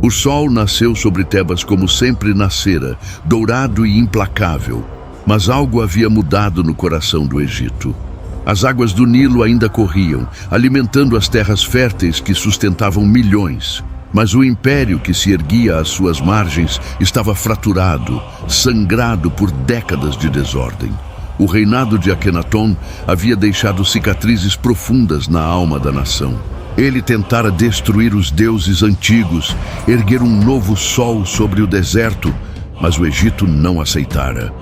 O sol nasceu sobre Tebas como sempre nascera, dourado e implacável. Mas algo havia mudado no coração do Egito. As águas do Nilo ainda corriam, alimentando as terras férteis que sustentavam milhões. Mas o império que se erguia às suas margens estava fraturado, sangrado por décadas de desordem. O reinado de Akenaton havia deixado cicatrizes profundas na alma da nação. Ele tentara destruir os deuses antigos, erguer um novo sol sobre o deserto, mas o Egito não aceitara.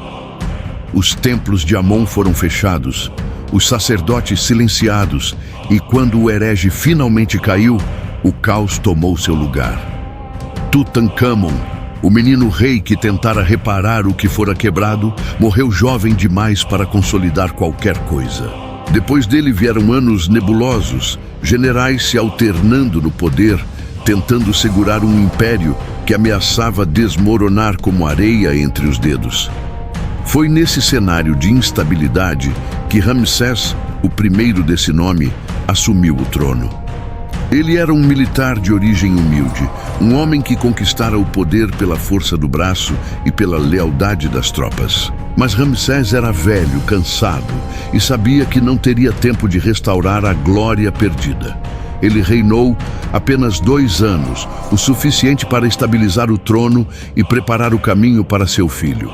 Os templos de Amon foram fechados, os sacerdotes silenciados, e quando o herege finalmente caiu, o caos tomou seu lugar. Tutankhamon, o menino rei que tentara reparar o que fora quebrado, morreu jovem demais para consolidar qualquer coisa. Depois dele vieram anos nebulosos, generais se alternando no poder, tentando segurar um império que ameaçava desmoronar como areia entre os dedos. Foi nesse cenário de instabilidade que Ramsés, o primeiro desse nome, assumiu o trono. Ele era um militar de origem humilde, um homem que conquistara o poder pela força do braço e pela lealdade das tropas. Mas Ramsés era velho, cansado, e sabia que não teria tempo de restaurar a glória perdida. Ele reinou apenas 2 anos, o suficiente para estabilizar o trono e preparar o caminho para seu filho.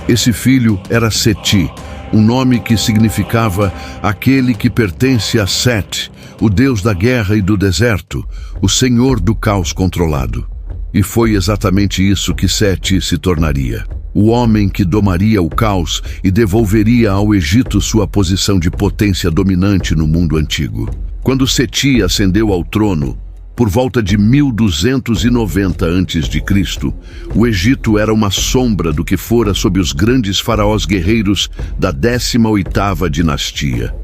Esse filho era Seti, um nome que significava aquele que pertence a Set, o deus da guerra e do deserto, o senhor do caos controlado. E foi exatamente isso que Seti se tornaria. O homem que domaria o caos e devolveria ao Egito sua posição de potência dominante no mundo antigo. Quando Seti ascendeu ao trono, por volta de 1290 a.C., o Egito era uma sombra do que fora sob os grandes faraós guerreiros da 18ª dinastia.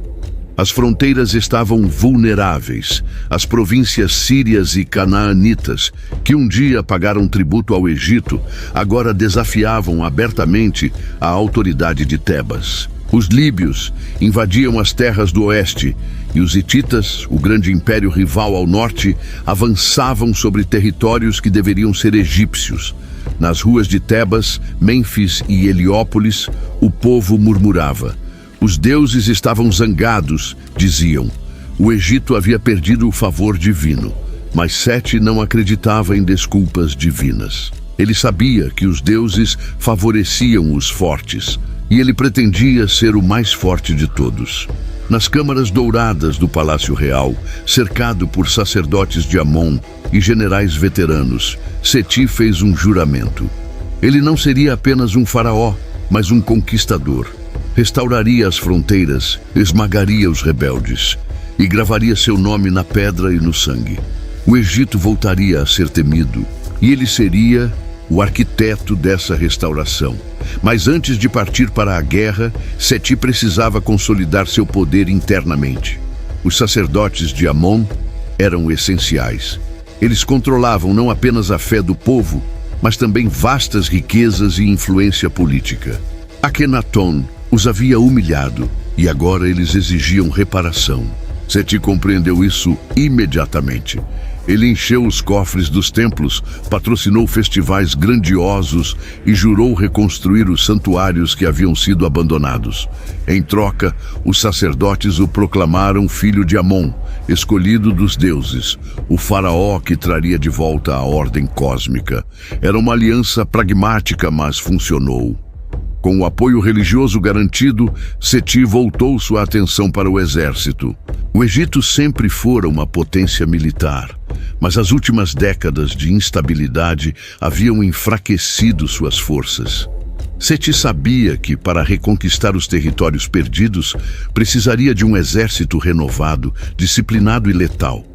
As fronteiras estavam vulneráveis. As províncias sírias e canaanitas, que um dia pagaram tributo ao Egito, agora desafiavam abertamente a autoridade de Tebas. Os líbios invadiam as terras do oeste e os hititas, o grande império rival ao norte, avançavam sobre territórios que deveriam ser egípcios. Nas ruas de Tebas, Mênfis e Heliópolis, o povo murmurava. Os deuses estavam zangados, diziam. O Egito havia perdido o favor divino, mas Seti não acreditava em desculpas divinas. Ele sabia que os deuses favoreciam os fortes, e ele pretendia ser o mais forte de todos. Nas câmaras douradas do Palácio Real, cercado por sacerdotes de Amon e generais veteranos, Seti fez um juramento. Ele não seria apenas um faraó, mas um conquistador. Restauraria as fronteiras, esmagaria os rebeldes e gravaria seu nome na pedra e no sangue. O Egito voltaria a ser temido e ele seria o arquiteto dessa restauração. Mas antes de partir para a guerra, Seti precisava consolidar seu poder internamente. Os sacerdotes de Amon eram essenciais. Eles controlavam não apenas a fé do povo, mas também vastas riquezas e influência política. Akenaton os havia humilhado e agora eles exigiam reparação. Seti compreendeu isso imediatamente. Ele encheu os cofres dos templos, patrocinou festivais grandiosos e jurou reconstruir os santuários que haviam sido abandonados. Em troca, os sacerdotes o proclamaram filho de Amon, escolhido dos deuses, o faraó que traria de volta a ordem cósmica. Era uma aliança pragmática, mas funcionou. Com o apoio religioso garantido, Seti voltou sua atenção para o exército. O Egito sempre fora uma potência militar, mas as últimas décadas de instabilidade haviam enfraquecido suas forças. Seti sabia que, para reconquistar os territórios perdidos, precisaria de um exército renovado, disciplinado e letal.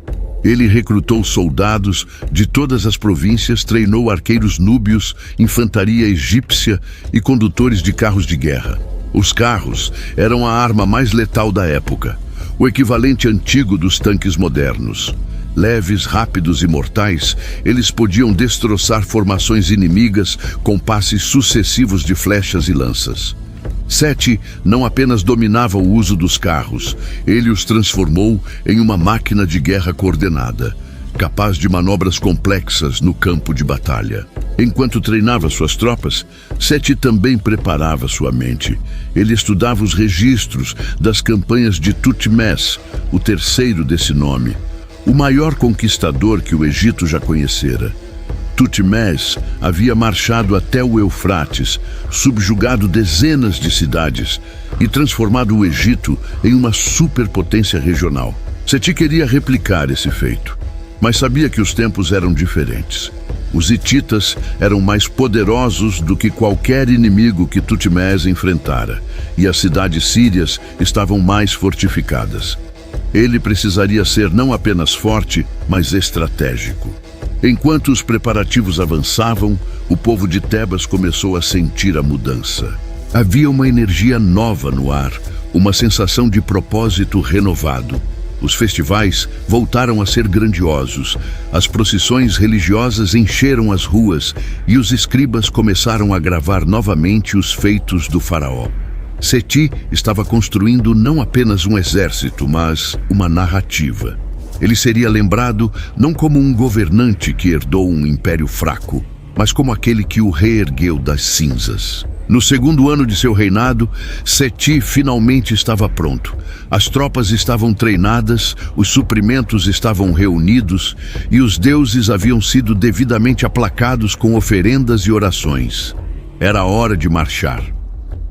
Ele recrutou soldados de todas as províncias, treinou arqueiros núbios, infantaria egípcia e condutores de carros de guerra. Os carros eram a arma mais letal da época, o equivalente antigo dos tanques modernos. Leves, rápidos e mortais, eles podiam destroçar formações inimigas com passes sucessivos de flechas e lanças. Seti não apenas dominava o uso dos carros, ele os transformou em uma máquina de guerra coordenada. capaz de manobras complexas no campo de batalha. Enquanto treinava suas tropas, Seti também preparava sua mente. Ele estudava os registros das campanhas de Thutmés, o terceiro desse nome, o maior conquistador que o Egito já conhecera. Thutmés havia marchado até o Eufrates, subjugado dezenas de cidades e transformado o Egito em uma superpotência regional. Seti queria replicar esse feito, mas sabia que os tempos eram diferentes. Os hititas eram mais poderosos do que qualquer inimigo que Thutmés enfrentara, e as cidades sírias estavam mais fortificadas. Ele precisaria ser não apenas forte, mas estratégico. Enquanto os preparativos avançavam, o povo de Tebas começou a sentir a mudança. Havia uma energia nova no ar, uma sensação de propósito renovado. Os festivais voltaram a ser grandiosos, as procissões religiosas encheram as ruas e os escribas começaram a gravar novamente os feitos do faraó. Seti estava construindo não apenas um exército, mas uma narrativa. Ele seria lembrado não como um governante que herdou um império fraco, mas como aquele que o reergueu das cinzas. No segundo ano de seu reinado, Seti finalmente estava pronto. As tropas estavam treinadas, os suprimentos estavam reunidos e os deuses haviam sido devidamente aplacados com oferendas e orações. Era hora de marchar.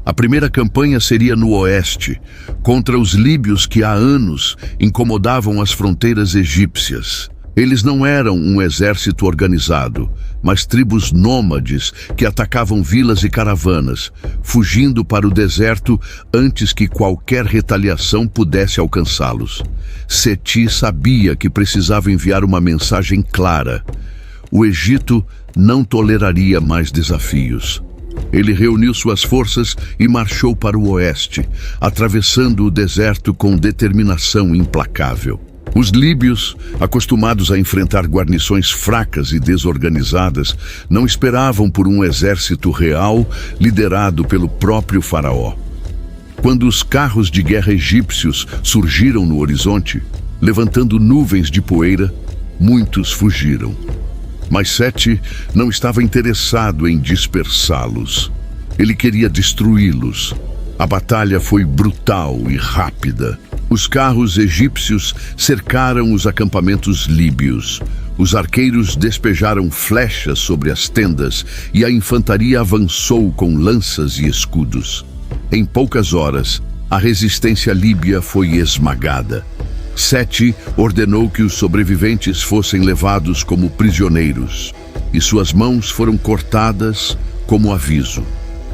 A primeira campanha seria no oeste, contra os líbios que há anos incomodavam as fronteiras egípcias. Eles não eram um exército organizado, mas tribos nômades que atacavam vilas e caravanas, fugindo para o deserto antes que qualquer retaliação pudesse alcançá-los. Seti sabia que precisava enviar uma mensagem clara. O Egito não toleraria mais desafios. Ele reuniu suas forças e marchou para o oeste, atravessando o deserto com determinação implacável. Os líbios, acostumados a enfrentar guarnições fracas e desorganizadas, não esperavam por um exército real liderado pelo próprio faraó. Quando os carros de guerra egípcios surgiram no horizonte, levantando nuvens de poeira, muitos fugiram. Mas Seti não estava interessado em dispersá-los. Ele queria destruí-los. A batalha foi brutal e rápida. Os carros egípcios cercaram os acampamentos líbios. Os arqueiros despejaram flechas sobre as tendas e a infantaria avançou com lanças e escudos. Em poucas horas, a resistência líbia foi esmagada. Seti ordenou que os sobreviventes fossem levados como prisioneiros, e suas mãos foram cortadas como aviso.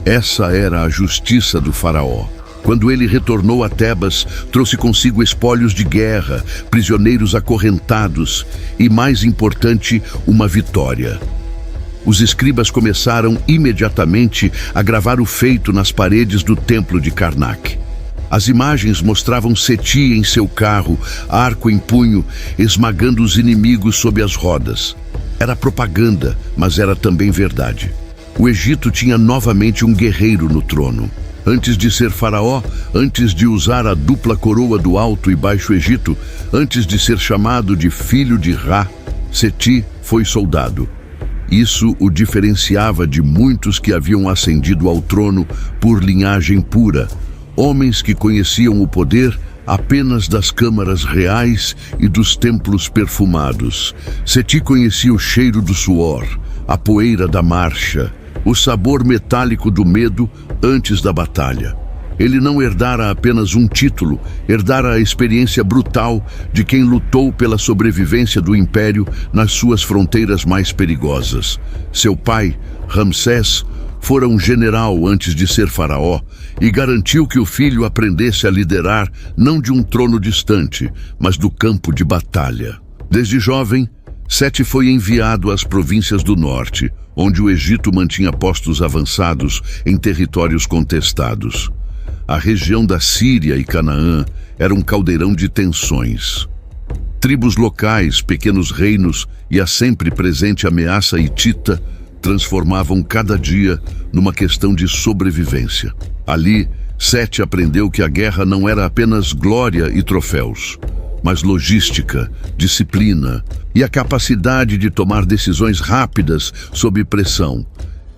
Essa era a justiça do faraó. Quando ele retornou a Tebas, trouxe consigo espólios de guerra, prisioneiros acorrentados e, mais importante, uma vitória. Os escribas começaram imediatamente a gravar o feito nas paredes do templo de Karnak. As imagens mostravam Seti em seu carro, arco em punho, esmagando os inimigos sob as rodas. Era propaganda, mas era também verdade. O Egito tinha novamente um guerreiro no trono. Antes de ser faraó, antes de usar a dupla coroa do Alto e Baixo Egito, antes de ser chamado de filho de Ra, Seti foi soldado. Isso o diferenciava de muitos que haviam ascendido ao trono por linhagem pura, homens que conheciam o poder apenas das câmaras reais e dos templos perfumados. Seti conhecia o cheiro do suor, a poeira da marcha, o sabor metálico do medo antes da batalha. Ele não herdara apenas um título, herdara a experiência brutal de quem lutou pela sobrevivência do império nas suas fronteiras mais perigosas. Seu pai, Ramsés, fora um general antes de ser faraó e garantiu que o filho aprendesse a liderar não de um trono distante, mas do campo de batalha. Desde jovem, Seti foi enviado às províncias do norte, onde o Egito mantinha postos avançados em territórios contestados. A região da Síria e Canaã era um caldeirão de tensões. Tribos locais, pequenos reinos e a sempre presente ameaça hitita transformavam cada dia numa questão de sobrevivência. Ali, Seti aprendeu que a guerra não era apenas glória e troféus, mas logística, disciplina e a capacidade de tomar decisões rápidas sob pressão.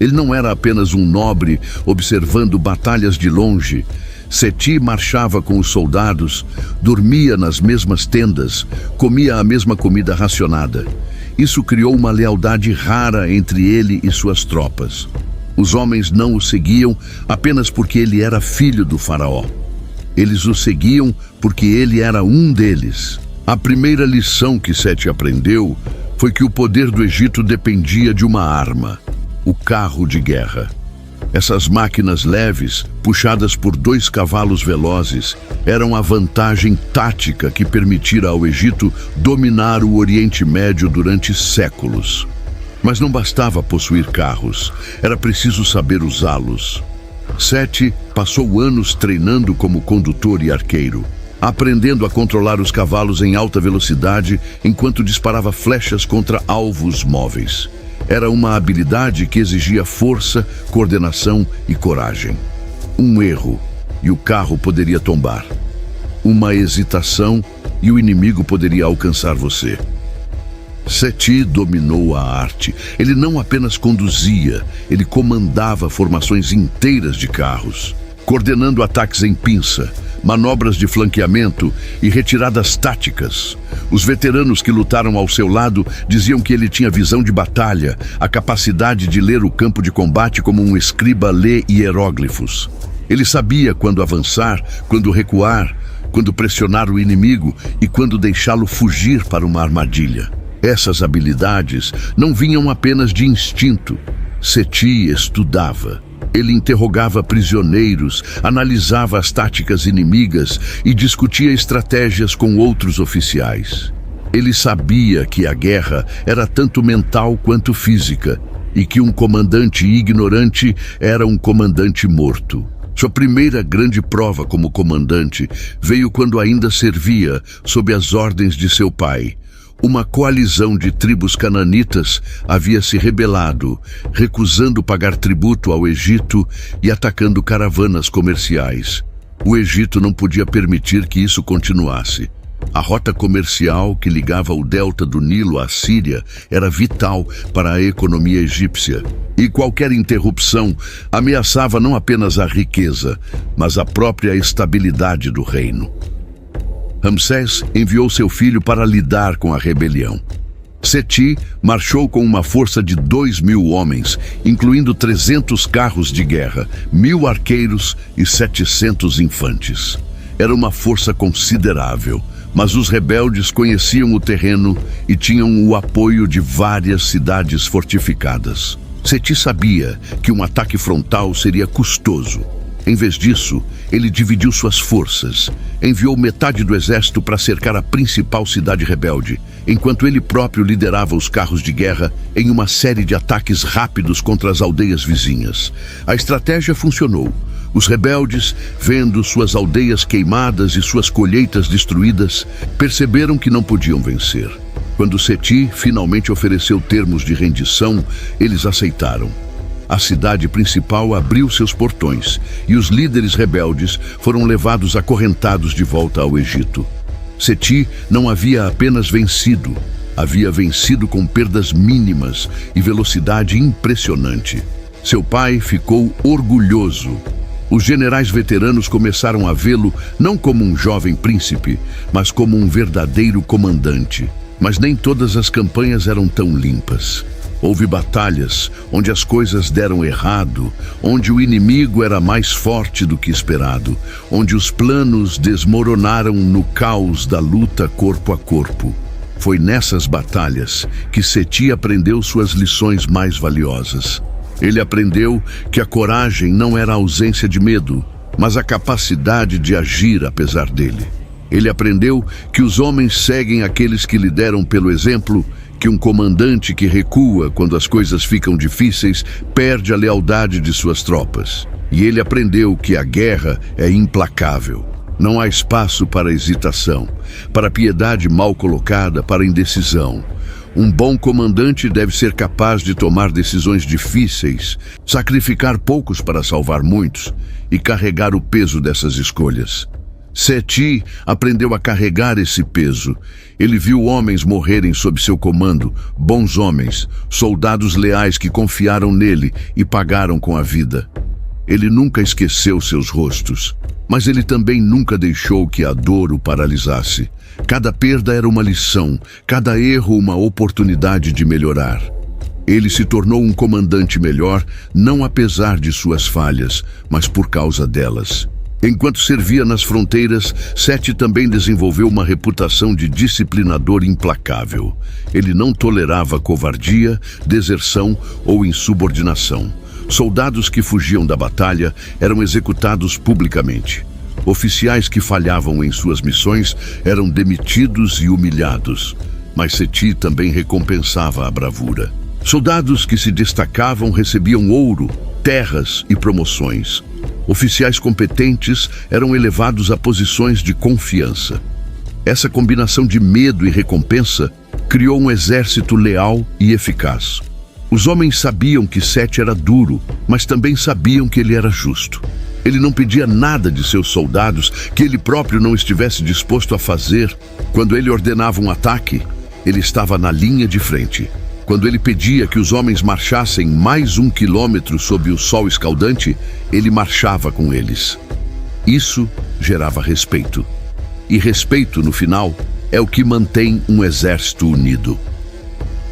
Ele não era apenas um nobre observando batalhas de longe. Seti marchava com os soldados, dormia nas mesmas tendas, comia a mesma comida racionada. Isso criou uma lealdade rara entre ele e suas tropas. Os homens não o seguiam apenas porque ele era filho do faraó. Eles o seguiam porque ele era um deles. A primeira lição que Seti aprendeu foi que o poder do Egito dependia de uma arma: o carro de guerra. Essas máquinas leves, puxadas por 2 cavalos velozes, eram a vantagem tática que permitira ao Egito dominar o Oriente Médio durante séculos. Mas não bastava possuir carros, era preciso saber usá-los. Seti passou anos treinando como condutor e arqueiro, aprendendo a controlar os cavalos em alta velocidade enquanto disparava flechas contra alvos móveis. Era uma habilidade que exigia força, coordenação e coragem. Um erro e o carro poderia tombar. Uma hesitação e o inimigo poderia alcançar você. Seti dominou a arte. Ele não apenas conduzia, ele comandava formações inteiras de carros, coordenando ataques em pinça, manobras de flanqueamento e retiradas táticas. Os veteranos que lutaram ao seu lado diziam que ele tinha visão de batalha, a capacidade de ler o campo de combate como um escriba lê hieróglifos. Ele sabia quando avançar, quando recuar, quando pressionar o inimigo e quando deixá-lo fugir para uma armadilha. Essas habilidades não vinham apenas de instinto. Seti estudava. Ele interrogava prisioneiros, analisava as táticas inimigas e discutia estratégias com outros oficiais. Ele sabia que a guerra era tanto mental quanto física e que um comandante ignorante era um comandante morto. Sua primeira grande prova como comandante veio quando ainda servia sob as ordens de seu pai. Uma coalizão de tribos cananitas havia se rebelado, recusando pagar tributo ao Egito e atacando caravanas comerciais. O Egito não podia permitir que isso continuasse. A rota comercial que ligava o delta do Nilo à Síria era vital para a economia egípcia, e qualquer interrupção ameaçava não apenas a riqueza, mas a própria estabilidade do reino. Ramsés enviou seu filho para lidar com a rebelião. Seti marchou com uma força de 2.000 homens, incluindo 300 carros de guerra, 1.000 arqueiros e 700 infantes. Era uma força considerável, mas os rebeldes conheciam o terreno e tinham o apoio de várias cidades fortificadas. Seti sabia que um ataque frontal seria custoso. Em vez disso, ele dividiu suas forças, enviou metade do exército para cercar a principal cidade rebelde, enquanto ele próprio liderava os carros de guerra em uma série de ataques rápidos contra as aldeias vizinhas. A estratégia funcionou. Os rebeldes, vendo suas aldeias queimadas e suas colheitas destruídas, perceberam que não podiam vencer. Quando Seti finalmente ofereceu termos de rendição, eles aceitaram. A cidade principal abriu seus portões e os líderes rebeldes foram levados acorrentados de volta ao Egito. Seti não havia apenas vencido, havia vencido com perdas mínimas e velocidade impressionante. Seu pai ficou orgulhoso. Os generais veteranos começaram a vê-lo não como um jovem príncipe, mas como um verdadeiro comandante. Mas nem todas as campanhas eram tão limpas. Houve batalhas onde as coisas deram errado, onde o inimigo era mais forte do que esperado, onde os planos desmoronaram no caos da luta corpo a corpo. Foi nessas batalhas que Seti aprendeu suas lições mais valiosas. Ele aprendeu que a coragem não era a ausência de medo, mas a capacidade de agir apesar dele. Ele aprendeu que os homens seguem aqueles que lideram pelo exemplo, que um comandante que recua quando as coisas ficam difíceis perde a lealdade de suas tropas. E ele aprendeu que a guerra é implacável. Não há espaço para hesitação, para piedade mal colocada, para indecisão. Um bom comandante deve ser capaz de tomar decisões difíceis, sacrificar poucos para salvar muitos e carregar o peso dessas escolhas. Seti aprendeu a carregar esse peso. Ele viu homens morrerem sob seu comando, bons homens, soldados leais que confiaram nele e pagaram com a vida. Ele nunca esqueceu seus rostos, mas ele também nunca deixou que a dor o paralisasse. Cada perda era uma lição, cada erro uma oportunidade de melhorar. Ele se tornou um comandante melhor, não apesar de suas falhas, mas por causa delas. Enquanto servia nas fronteiras, Seti também desenvolveu uma reputação de disciplinador implacável. Ele não tolerava covardia, deserção ou insubordinação. Soldados que fugiam da batalha eram executados publicamente. Oficiais que falhavam em suas missões eram demitidos e humilhados. Mas Seti também recompensava a bravura. Soldados que se destacavam recebiam ouro, terras e promoções. Oficiais competentes eram elevados a posições de confiança. Essa combinação de medo e recompensa criou um exército leal e eficaz. Os homens sabiam que Seti era duro, mas também sabiam que ele era justo. Ele não pedia nada de seus soldados que ele próprio não estivesse disposto a fazer. Quando ele ordenava um ataque, ele estava na linha de frente. Quando ele pedia que os homens marchassem mais 1 quilômetro sob o sol escaldante, ele marchava com eles. Isso gerava respeito. E respeito, no final, é o que mantém um exército unido.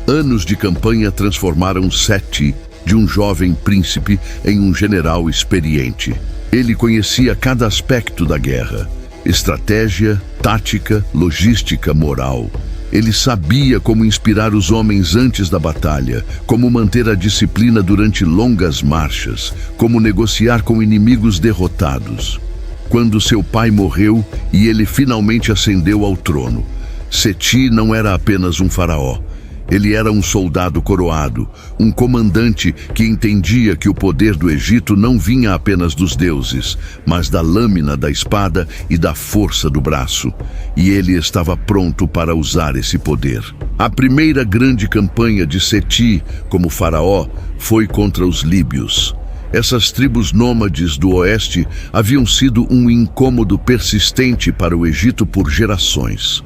Anos de campanha transformaram Seti de um jovem príncipe em um general experiente. Ele conhecia cada aspecto da guerra: estratégia, tática, logística, moral. Ele sabia como inspirar os homens antes da batalha, como manter a disciplina durante longas marchas, como negociar com inimigos derrotados. Quando seu pai morreu e ele finalmente ascendeu ao trono, Seti não era apenas um faraó. Ele era um soldado coroado, um comandante que entendia que o poder do Egito não vinha apenas dos deuses, mas da lâmina da espada e da força do braço. E ele estava pronto para usar esse poder. A primeira grande campanha de Seti como faraó foi contra os líbios. Essas tribos nômades do oeste haviam sido um incômodo persistente para o Egito por gerações.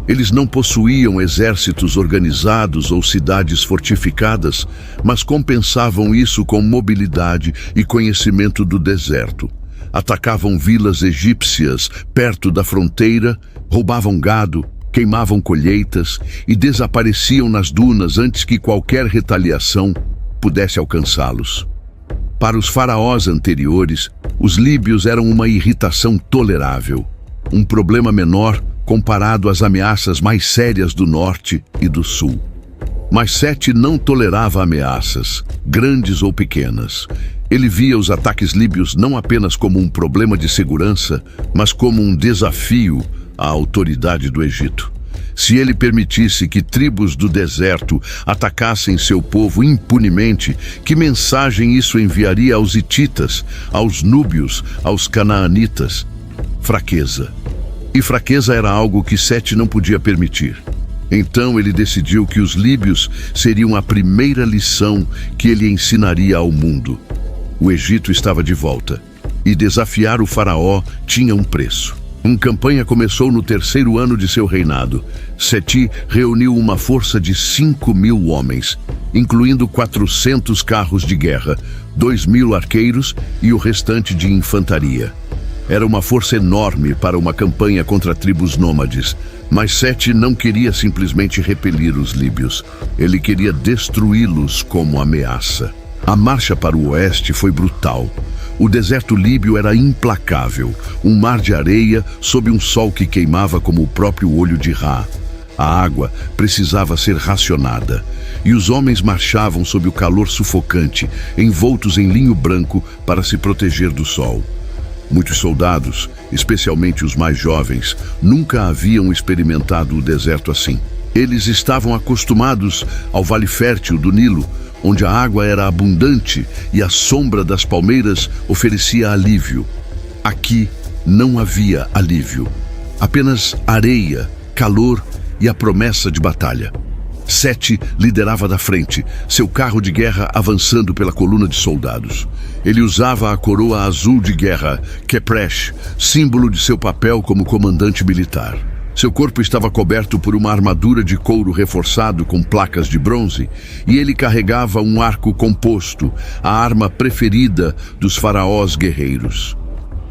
Eles não possuíam exércitos organizados ou cidades fortificadas, mas compensavam isso com mobilidade e conhecimento do deserto. Atacavam vilas egípcias perto da fronteira, roubavam gado, queimavam colheitas e desapareciam nas dunas antes que qualquer retaliação pudesse alcançá-los. Para os faraós anteriores, os líbios eram uma irritação tolerável, um problema menor comparado às ameaças mais sérias do norte e do sul. Mas Seti não tolerava ameaças, grandes ou pequenas. Ele via os ataques líbios não apenas como um problema de segurança, mas como um desafio à autoridade do Egito. Se ele permitisse que tribos do deserto atacassem seu povo impunemente, que mensagem isso enviaria aos hititas, aos núbios, aos canaanitas? Fraqueza. E fraqueza era algo que Seti não podia permitir. Então ele decidiu que os líbios seriam a primeira lição que ele ensinaria ao mundo. O Egito estava de volta, e desafiar o faraó tinha um preço. Uma campanha começou no 3º ano de seu reinado. Seti reuniu uma força de 5.000 homens, incluindo 400 carros de guerra, 2.000 arqueiros e o restante de infantaria. Era uma força enorme para uma campanha contra tribos nômades, mas Seti não queria simplesmente repelir os líbios. Ele queria destruí-los como ameaça. A marcha para o oeste foi brutal. O deserto líbio era implacável, um mar de areia sob um sol que queimava como o próprio olho de Ra. A água precisava ser racionada, e os homens marchavam sob o calor sufocante, envoltos em linho branco para se proteger do sol. Muitos soldados, especialmente os mais jovens, nunca haviam experimentado o deserto assim. Eles estavam acostumados ao vale fértil do Nilo, onde a água era abundante e a sombra das palmeiras oferecia alívio. Aqui não havia alívio, apenas areia, calor e a promessa de batalha. Sete liderava da frente, seu carro de guerra avançando pela coluna de soldados. Ele usava a coroa azul de guerra, Kepresh, símbolo de seu papel como comandante militar. Seu corpo estava coberto por uma armadura de couro reforçado com placas de bronze, e ele carregava um arco composto, a arma preferida dos faraós guerreiros.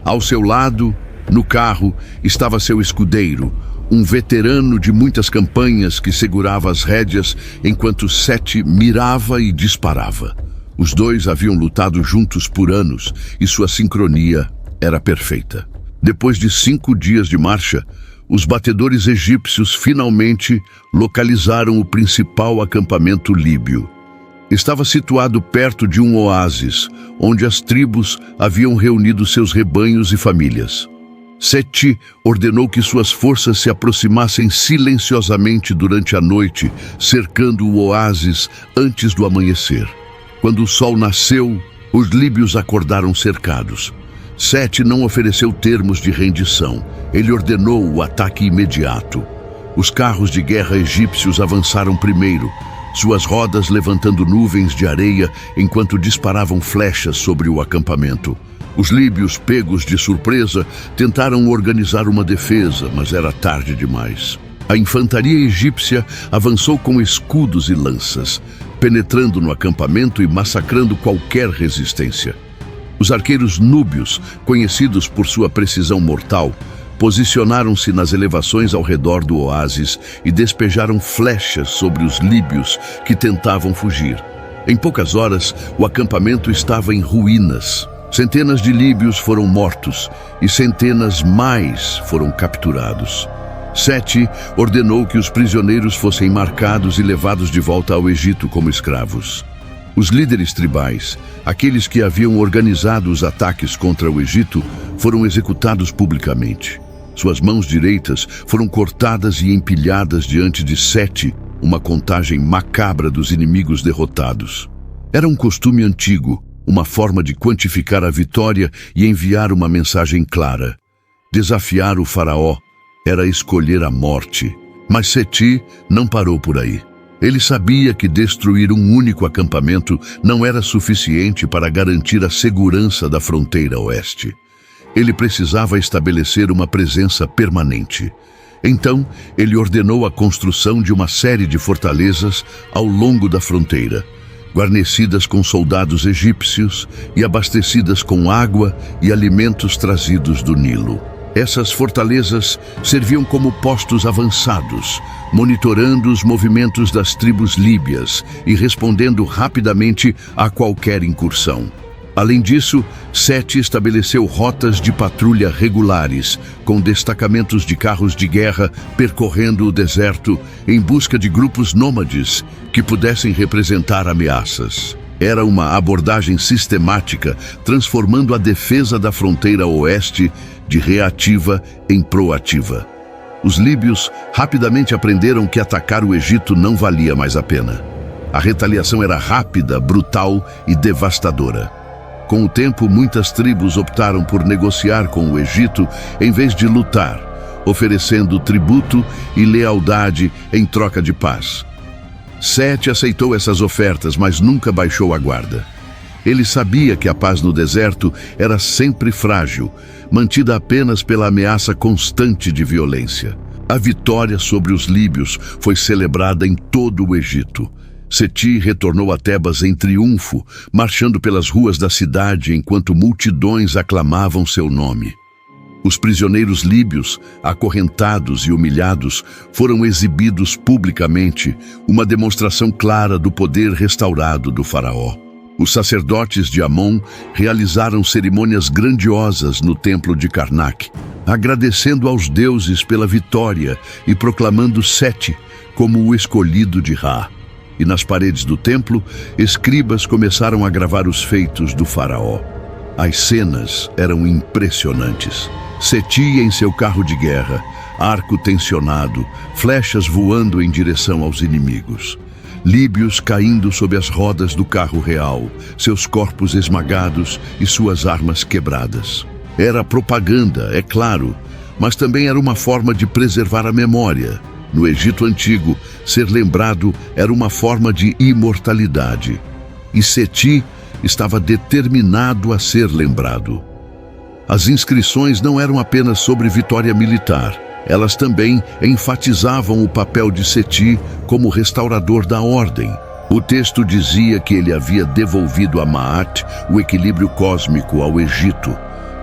Ao seu lado, no carro, estava seu escudeiro, um veterano de muitas campanhas que segurava as rédeas enquanto Sete mirava e disparava. Os dois haviam lutado juntos por anos e sua sincronia era perfeita. Depois de 5 dias de marcha, os batedores egípcios finalmente localizaram o principal acampamento líbio. Estava situado perto de um oásis, onde as tribos haviam reunido seus rebanhos e famílias. Seti ordenou que suas forças se aproximassem silenciosamente durante a noite, cercando o oásis antes do amanhecer. Quando o sol nasceu, os líbios acordaram cercados. Seti não ofereceu termos de rendição. Ele ordenou o ataque imediato. Os carros de guerra egípcios avançaram primeiro, suas rodas levantando nuvens de areia enquanto disparavam flechas sobre o acampamento. Os líbios, pegos de surpresa, tentaram organizar uma defesa, mas era tarde demais. A infantaria egípcia avançou com escudos e lanças, penetrando no acampamento e massacrando qualquer resistência. Os arqueiros núbios, conhecidos por sua precisão mortal, posicionaram-se nas elevações ao redor do oásis e despejaram flechas sobre os líbios que tentavam fugir. Em poucas horas, o acampamento estava em ruínas. Centenas de líbios foram mortos e centenas mais foram capturados. Seti ordenou que os prisioneiros fossem marcados e levados de volta ao Egito como escravos. Os líderes tribais, aqueles que haviam organizado os ataques contra o Egito, foram executados publicamente. Suas mãos direitas foram cortadas e empilhadas diante de Seti, uma contagem macabra dos inimigos derrotados. Era um costume antigo, uma forma de quantificar a vitória e enviar uma mensagem clara. Desafiar o faraó era escolher a morte. Mas Seti não parou por aí. Ele sabia que destruir um único acampamento não era suficiente para garantir a segurança da fronteira oeste. Ele precisava estabelecer uma presença permanente. Então, ele ordenou a construção de uma série de fortalezas ao longo da fronteira, guarnecidas com soldados egípcios e abastecidas com água e alimentos trazidos do Nilo. Essas fortalezas serviam como postos avançados, monitorando os movimentos das tribos líbias e respondendo rapidamente a qualquer incursão. Além disso, Seti estabeleceu rotas de patrulha regulares, com destacamentos de carros de guerra percorrendo o deserto em busca de grupos nômades que pudessem representar ameaças. Era uma abordagem sistemática, transformando a defesa da fronteira oeste de reativa em proativa. Os líbios rapidamente aprenderam que atacar o Egito não valia mais a pena. A retaliação era rápida, brutal e devastadora. Com o tempo, muitas tribos optaram por negociar com o Egito em vez de lutar, oferecendo tributo e lealdade em troca de paz. Seti aceitou essas ofertas, mas nunca baixou a guarda. Ele sabia que a paz no deserto era sempre frágil, mantida apenas pela ameaça constante de violência. A vitória sobre os líbios foi celebrada em todo o Egito. Seti retornou a Tebas em triunfo, marchando pelas ruas da cidade enquanto multidões aclamavam seu nome. Os prisioneiros líbios, acorrentados e humilhados, foram exibidos publicamente, uma demonstração clara do poder restaurado do faraó. Os sacerdotes de Amon realizaram cerimônias grandiosas no templo de Karnak, agradecendo aos deuses pela vitória e proclamando Seti como o escolhido de Ra. E nas paredes do templo, escribas começaram a gravar os feitos do faraó. As cenas eram impressionantes. Seti em seu carro de guerra, arco tensionado, flechas voando em direção aos inimigos. Líbios caindo sob as rodas do carro real, seus corpos esmagados e suas armas quebradas. Era propaganda, é claro, mas também era uma forma de preservar a memória. No Egito Antigo, ser lembrado era uma forma de imortalidade. E Seti estava determinado a ser lembrado. As inscrições não eram apenas sobre vitória militar. Elas também enfatizavam o papel de Seti como restaurador da ordem. O texto dizia que ele havia devolvido a Maat o equilíbrio cósmico ao Egito,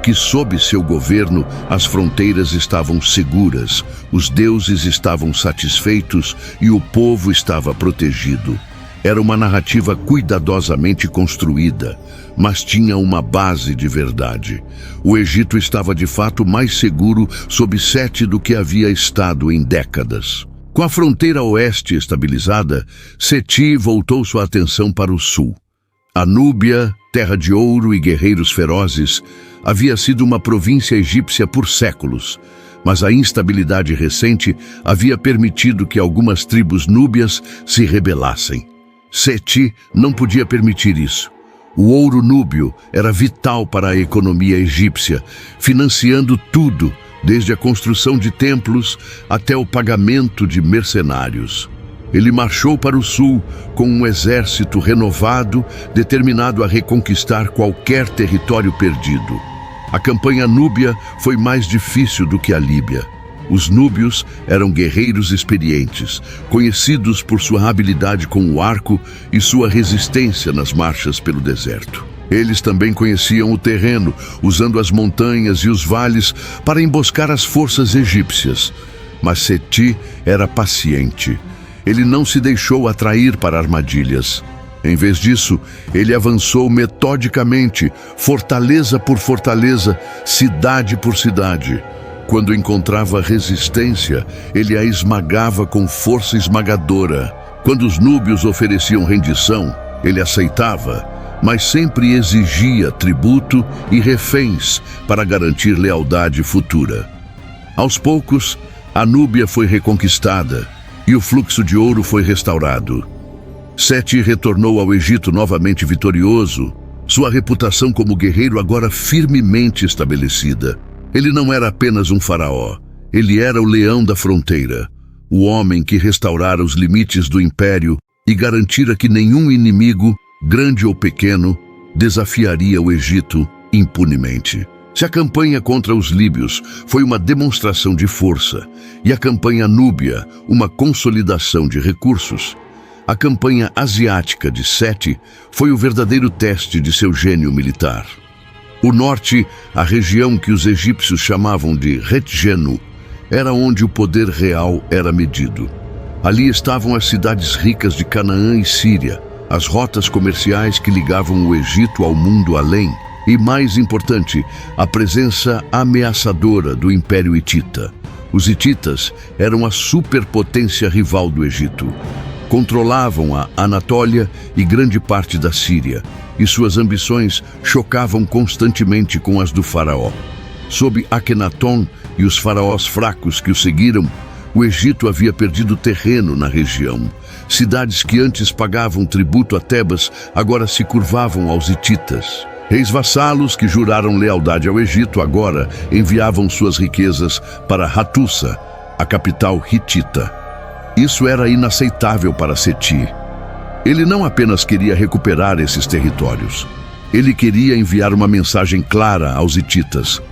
que sob seu governo as fronteiras estavam seguras, os deuses estavam satisfeitos e o povo estava protegido. Era uma narrativa cuidadosamente construída, mas tinha uma base de verdade. O Egito estava de fato mais seguro sob Seti do que havia estado em décadas. Com a fronteira oeste estabilizada, Seti voltou sua atenção para o sul. A Núbia, terra de ouro e guerreiros ferozes, havia sido uma província egípcia por séculos, mas a instabilidade recente havia permitido que algumas tribos núbias se rebelassem. Seti não podia permitir isso. O ouro núbio era vital para a economia egípcia, financiando tudo, desde a construção de templos até o pagamento de mercenários. Ele marchou para o sul com um exército renovado, determinado a reconquistar qualquer território perdido. A campanha núbia foi mais difícil do que a Líbia. Os núbios eram guerreiros experientes, conhecidos por sua habilidade com o arco e sua resistência nas marchas pelo deserto. Eles também conheciam o terreno, usando as montanhas e os vales para emboscar as forças egípcias. Mas Seti era paciente. Ele não se deixou atrair para armadilhas. Em vez disso, ele avançou metodicamente, fortaleza por fortaleza, cidade por cidade. Quando encontrava resistência, ele a esmagava com força esmagadora. Quando os núbios ofereciam rendição, ele aceitava, mas sempre exigia tributo e reféns para garantir lealdade futura. Aos poucos, a Núbia foi reconquistada e o fluxo de ouro foi restaurado. Seti retornou ao Egito novamente vitorioso, sua reputação como guerreiro agora firmemente estabelecida. Ele não era apenas um faraó, ele era o leão da fronteira, o homem que restaurara os limites do império e garantira que nenhum inimigo, grande ou pequeno, desafiaria o Egito impunemente. Se a campanha contra os líbios foi uma demonstração de força e a campanha núbia uma consolidação de recursos, a campanha asiática de Seti foi o verdadeiro teste de seu gênio militar. O norte, a região que os egípcios chamavam de Retgenu, era onde o poder real era medido. Ali estavam as cidades ricas de Canaã e Síria, as rotas comerciais que ligavam o Egito ao mundo além, e, mais importante, a presença ameaçadora do Império Hitita. Os hititas eram a superpotência rival do Egito. Controlavam a Anatólia e grande parte da Síria, e suas ambições chocavam constantemente com as do faraó. Sob Akhenaton e os faraós fracos que o seguiram, o Egito havia perdido terreno na região. Cidades que antes pagavam tributo a Tebas agora se curvavam aos hititas. Reis vassalos que juraram lealdade ao Egito agora enviavam suas riquezas para Hattusa, a capital hitita. Isso era inaceitável para Seti. Ele não apenas queria recuperar esses territórios. Ele queria enviar uma mensagem clara aos hititas.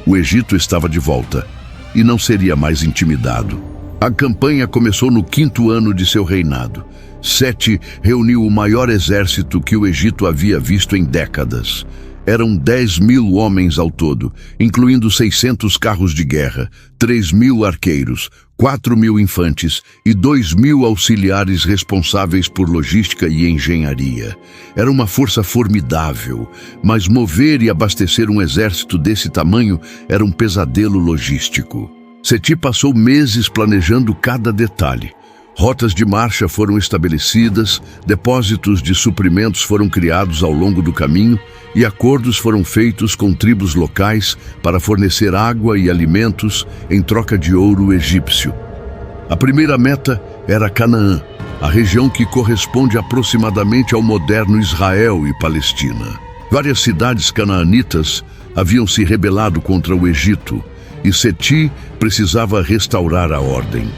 O Egito estava de volta e não seria mais intimidado. A campanha começou no 5º ano de seu reinado. Seti reuniu o maior exército que o Egito havia visto em décadas. Eram 10.000 homens ao todo, incluindo 600 carros de guerra, 3.000 arqueiros, 4.000 infantes e 2.000 auxiliares responsáveis por logística e engenharia. Era uma força formidável, mas mover e abastecer um exército desse tamanho era um pesadelo logístico. Seti passou meses planejando cada detalhe. Rotas de marcha foram estabelecidas, depósitos de suprimentos foram criados ao longo do caminho e acordos foram feitos com tribos locais para fornecer água e alimentos em troca de ouro egípcio. A primeira meta era Canaã, a região que corresponde aproximadamente ao moderno Israel e Palestina. Várias cidades canaanitas haviam se rebelado contra o Egito e Seti precisava restaurar a ordem.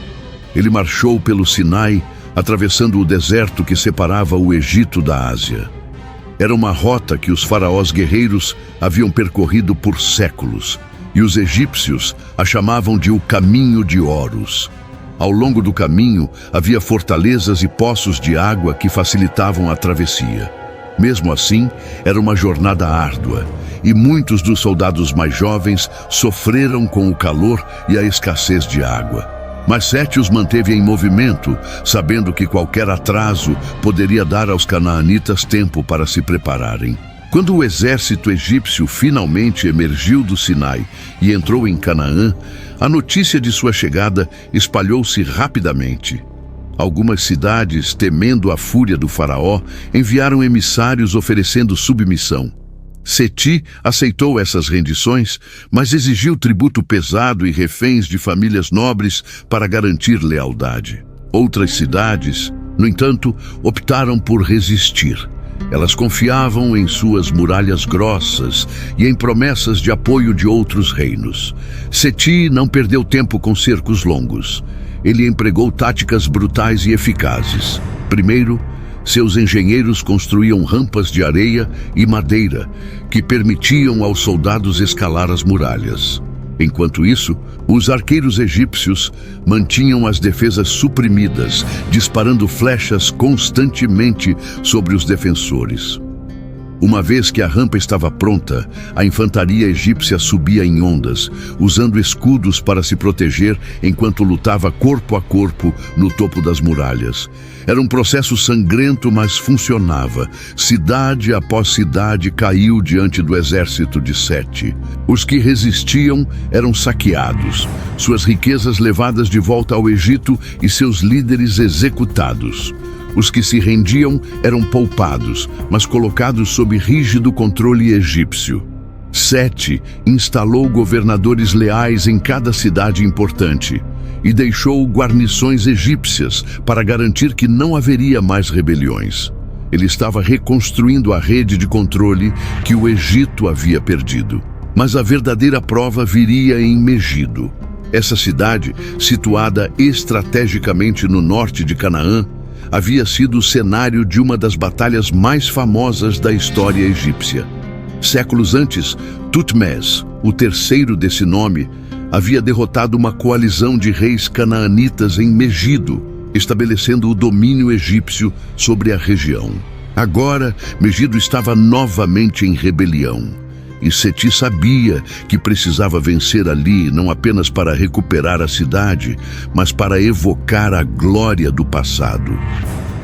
Ele marchou pelo Sinai, atravessando o deserto que separava o Egito da Ásia. Era uma rota que os faraós guerreiros haviam percorrido por séculos, e os egípcios a chamavam de o Caminho de Horus. Ao longo do caminho havia fortalezas e poços de água que facilitavam a travessia. Mesmo assim, era uma jornada árdua, e muitos dos soldados mais jovens sofreram com o calor e a escassez de água. Mas Sete os manteve em movimento, sabendo que qualquer atraso poderia dar aos canaanitas tempo para se prepararem. Quando o exército egípcio finalmente emergiu do Sinai e entrou em Canaã, a notícia de sua chegada espalhou-se rapidamente. Algumas cidades, temendo a fúria do faraó, enviaram emissários oferecendo submissão. Seti aceitou essas rendições, mas exigiu tributo pesado e reféns de famílias nobres para garantir lealdade. Outras cidades, no entanto, optaram por resistir. Elas confiavam em suas muralhas grossas e em promessas de apoio de outros reinos. Seti não perdeu tempo com cercos longos. Ele empregou táticas brutais e eficazes. Primeiro, seus engenheiros construíam rampas de areia e madeira que permitiam aos soldados escalar as muralhas. Enquanto isso, os arqueiros egípcios mantinham as defesas suprimidas, disparando flechas constantemente sobre os defensores. Uma vez que a rampa estava pronta, a infantaria egípcia subia em ondas, usando escudos para se proteger enquanto lutava corpo a corpo no topo das muralhas. Era um processo sangrento, mas funcionava. Cidade após cidade caiu diante do exército de Sete. Os que resistiam eram saqueados, suas riquezas levadas de volta ao Egito e seus líderes executados. Os que se rendiam eram poupados, mas colocados sob rígido controle egípcio. Sete instalou governadores leais em cada cidade importante e deixou guarnições egípcias para garantir que não haveria mais rebeliões. Ele estava reconstruindo a rede de controle que o Egito havia perdido. Mas a verdadeira prova viria em Megido. Essa cidade, situada estrategicamente no norte de Canaã, havia sido o cenário de uma das batalhas mais famosas da história egípcia. Séculos antes, Tutmés, o terceiro desse nome, havia derrotado uma coalizão de reis canaanitas em Megido, estabelecendo o domínio egípcio sobre a região. Agora, Megido estava novamente em rebelião. E Seti sabia que precisava vencer ali não apenas para recuperar a cidade, mas para evocar a glória do passado.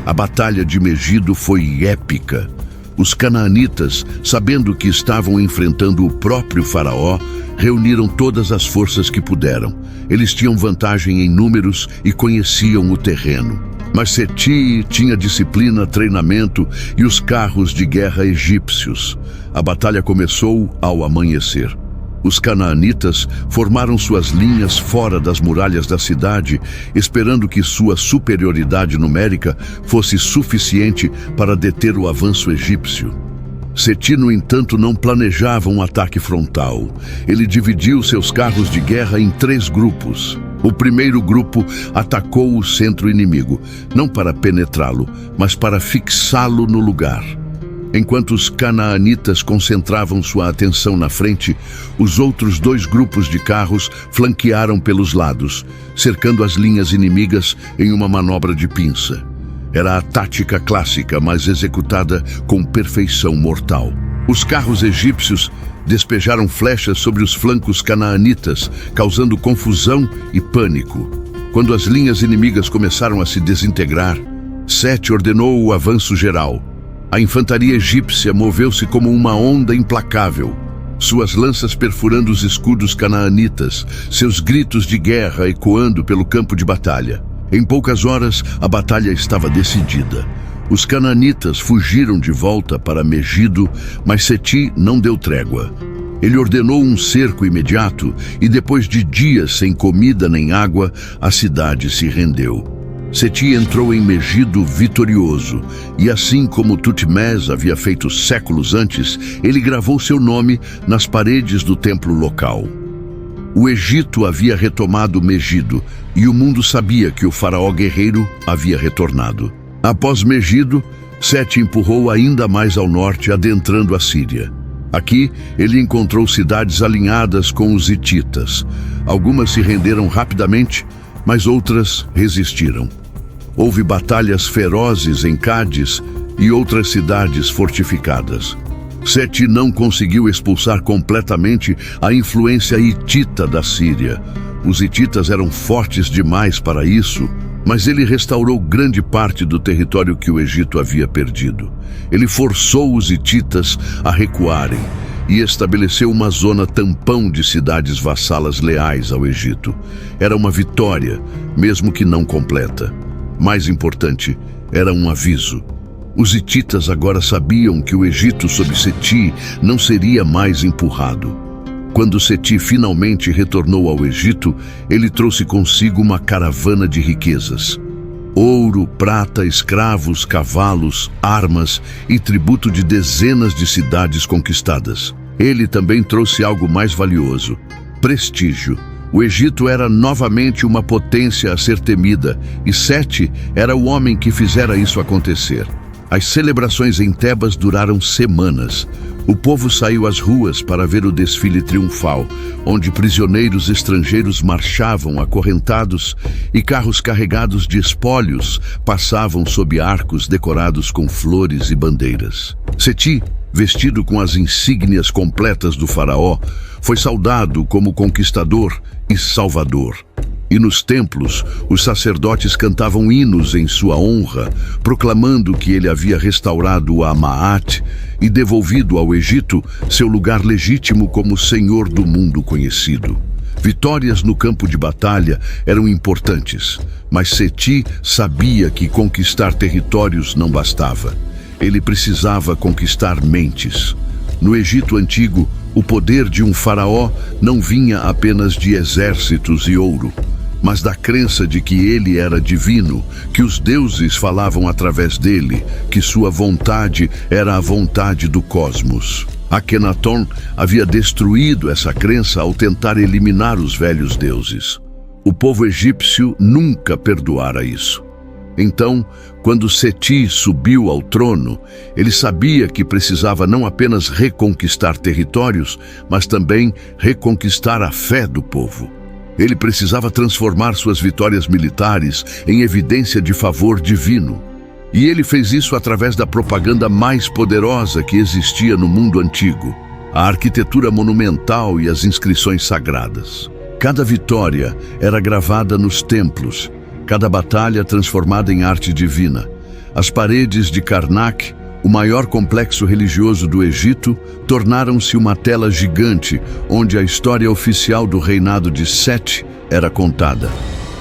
A batalha de Megido foi épica. Os canaanitas, sabendo que estavam enfrentando o próprio faraó, reuniram todas as forças que puderam. Eles tinham vantagem em números e conheciam o terreno. Mas Seti tinha disciplina, treinamento e os carros de guerra egípcios. A batalha começou ao amanhecer. Os canaanitas formaram suas linhas fora das muralhas da cidade, esperando que sua superioridade numérica fosse suficiente para deter o avanço egípcio. Seti, no entanto, não planejava um ataque frontal. Ele dividiu seus carros de guerra em 3 grupos. O primeiro grupo atacou o centro inimigo, não para penetrá-lo, mas para fixá-lo no lugar. Enquanto os canaanitas concentravam sua atenção na frente, os outros 2 grupos de carros flanquearam pelos lados, cercando as linhas inimigas em uma manobra de pinça. Era a tática clássica, mas executada com perfeição mortal. Os carros egípcios despejaram flechas sobre os flancos canaanitas, causando confusão e pânico. Quando as linhas inimigas começaram a se desintegrar, Sete ordenou o avanço geral. A infantaria egípcia moveu-se como uma onda implacável, suas lanças perfurando os escudos canaanitas, seus gritos de guerra ecoando pelo campo de batalha. Em poucas horas, a batalha estava decidida. Os canaanitas fugiram de volta para Megido, mas Seti não deu trégua. Ele ordenou um cerco imediato e, depois de dias sem comida nem água, a cidade se rendeu. Seti entrou em Megido vitorioso, e assim como Tutmés havia feito séculos antes, ele gravou seu nome nas paredes do templo local. O Egito havia retomado Megido, e o mundo sabia que o faraó guerreiro havia retornado. Após Megido, Sete empurrou ainda mais ao norte, adentrando a Síria. Aqui, ele encontrou cidades alinhadas com os hititas. Algumas se renderam rapidamente, mas outras resistiram. Houve batalhas ferozes em Cádiz e outras cidades fortificadas. Sete não conseguiu expulsar completamente a influência hitita da Síria. Os hititas eram fortes demais para isso, mas ele restaurou grande parte do território que o Egito havia perdido. Ele forçou os hititas a recuarem e estabeleceu uma zona tampão de cidades vassalas leais ao Egito. Era uma vitória, mesmo que não completa. Mais importante, era um aviso. Os hititas agora sabiam que o Egito sob Seti não seria mais empurrado. Quando Seti finalmente retornou ao Egito, ele trouxe consigo uma caravana de riquezas. Ouro, prata, escravos, cavalos, armas e tributo de dezenas de cidades conquistadas. Ele também trouxe algo mais valioso: prestígio. O Egito era novamente uma potência a ser temida, e Sete era o homem que fizera isso acontecer. As celebrações em Tebas duraram semanas. O povo saiu às ruas para ver o desfile triunfal, onde prisioneiros estrangeiros marchavam acorrentados e carros carregados de espólios passavam sob arcos decorados com flores e bandeiras. Seti, vestido com as insígnias completas do faraó, foi saudado como conquistador e salvador. E nos templos, os sacerdotes cantavam hinos em sua honra, proclamando que ele havia restaurado a Maat e devolvido ao Egito seu lugar legítimo como senhor do mundo conhecido. Vitórias no campo de batalha eram importantes, mas Seti sabia que conquistar territórios não bastava. Ele precisava conquistar mentes. No Egito antigo, o poder de um faraó não vinha apenas de exércitos e ouro, mas da crença de que ele era divino, que os deuses falavam através dele, que sua vontade era a vontade do cosmos. Akhenaton havia destruído essa crença ao tentar eliminar os velhos deuses. O povo egípcio nunca perdoara isso. Então, quando Seti subiu ao trono, ele sabia que precisava não apenas reconquistar territórios, mas também reconquistar a fé do povo. Ele precisava transformar suas vitórias militares em evidência de favor divino. E ele fez isso através da propaganda mais poderosa que existia no mundo antigo: a arquitetura monumental e as inscrições sagradas. Cada vitória era gravada nos templos, cada batalha transformada em arte divina. As paredes de Karnak, o maior complexo religioso do Egito, tornaram-se uma tela gigante onde a história oficial do reinado de Sete era contada.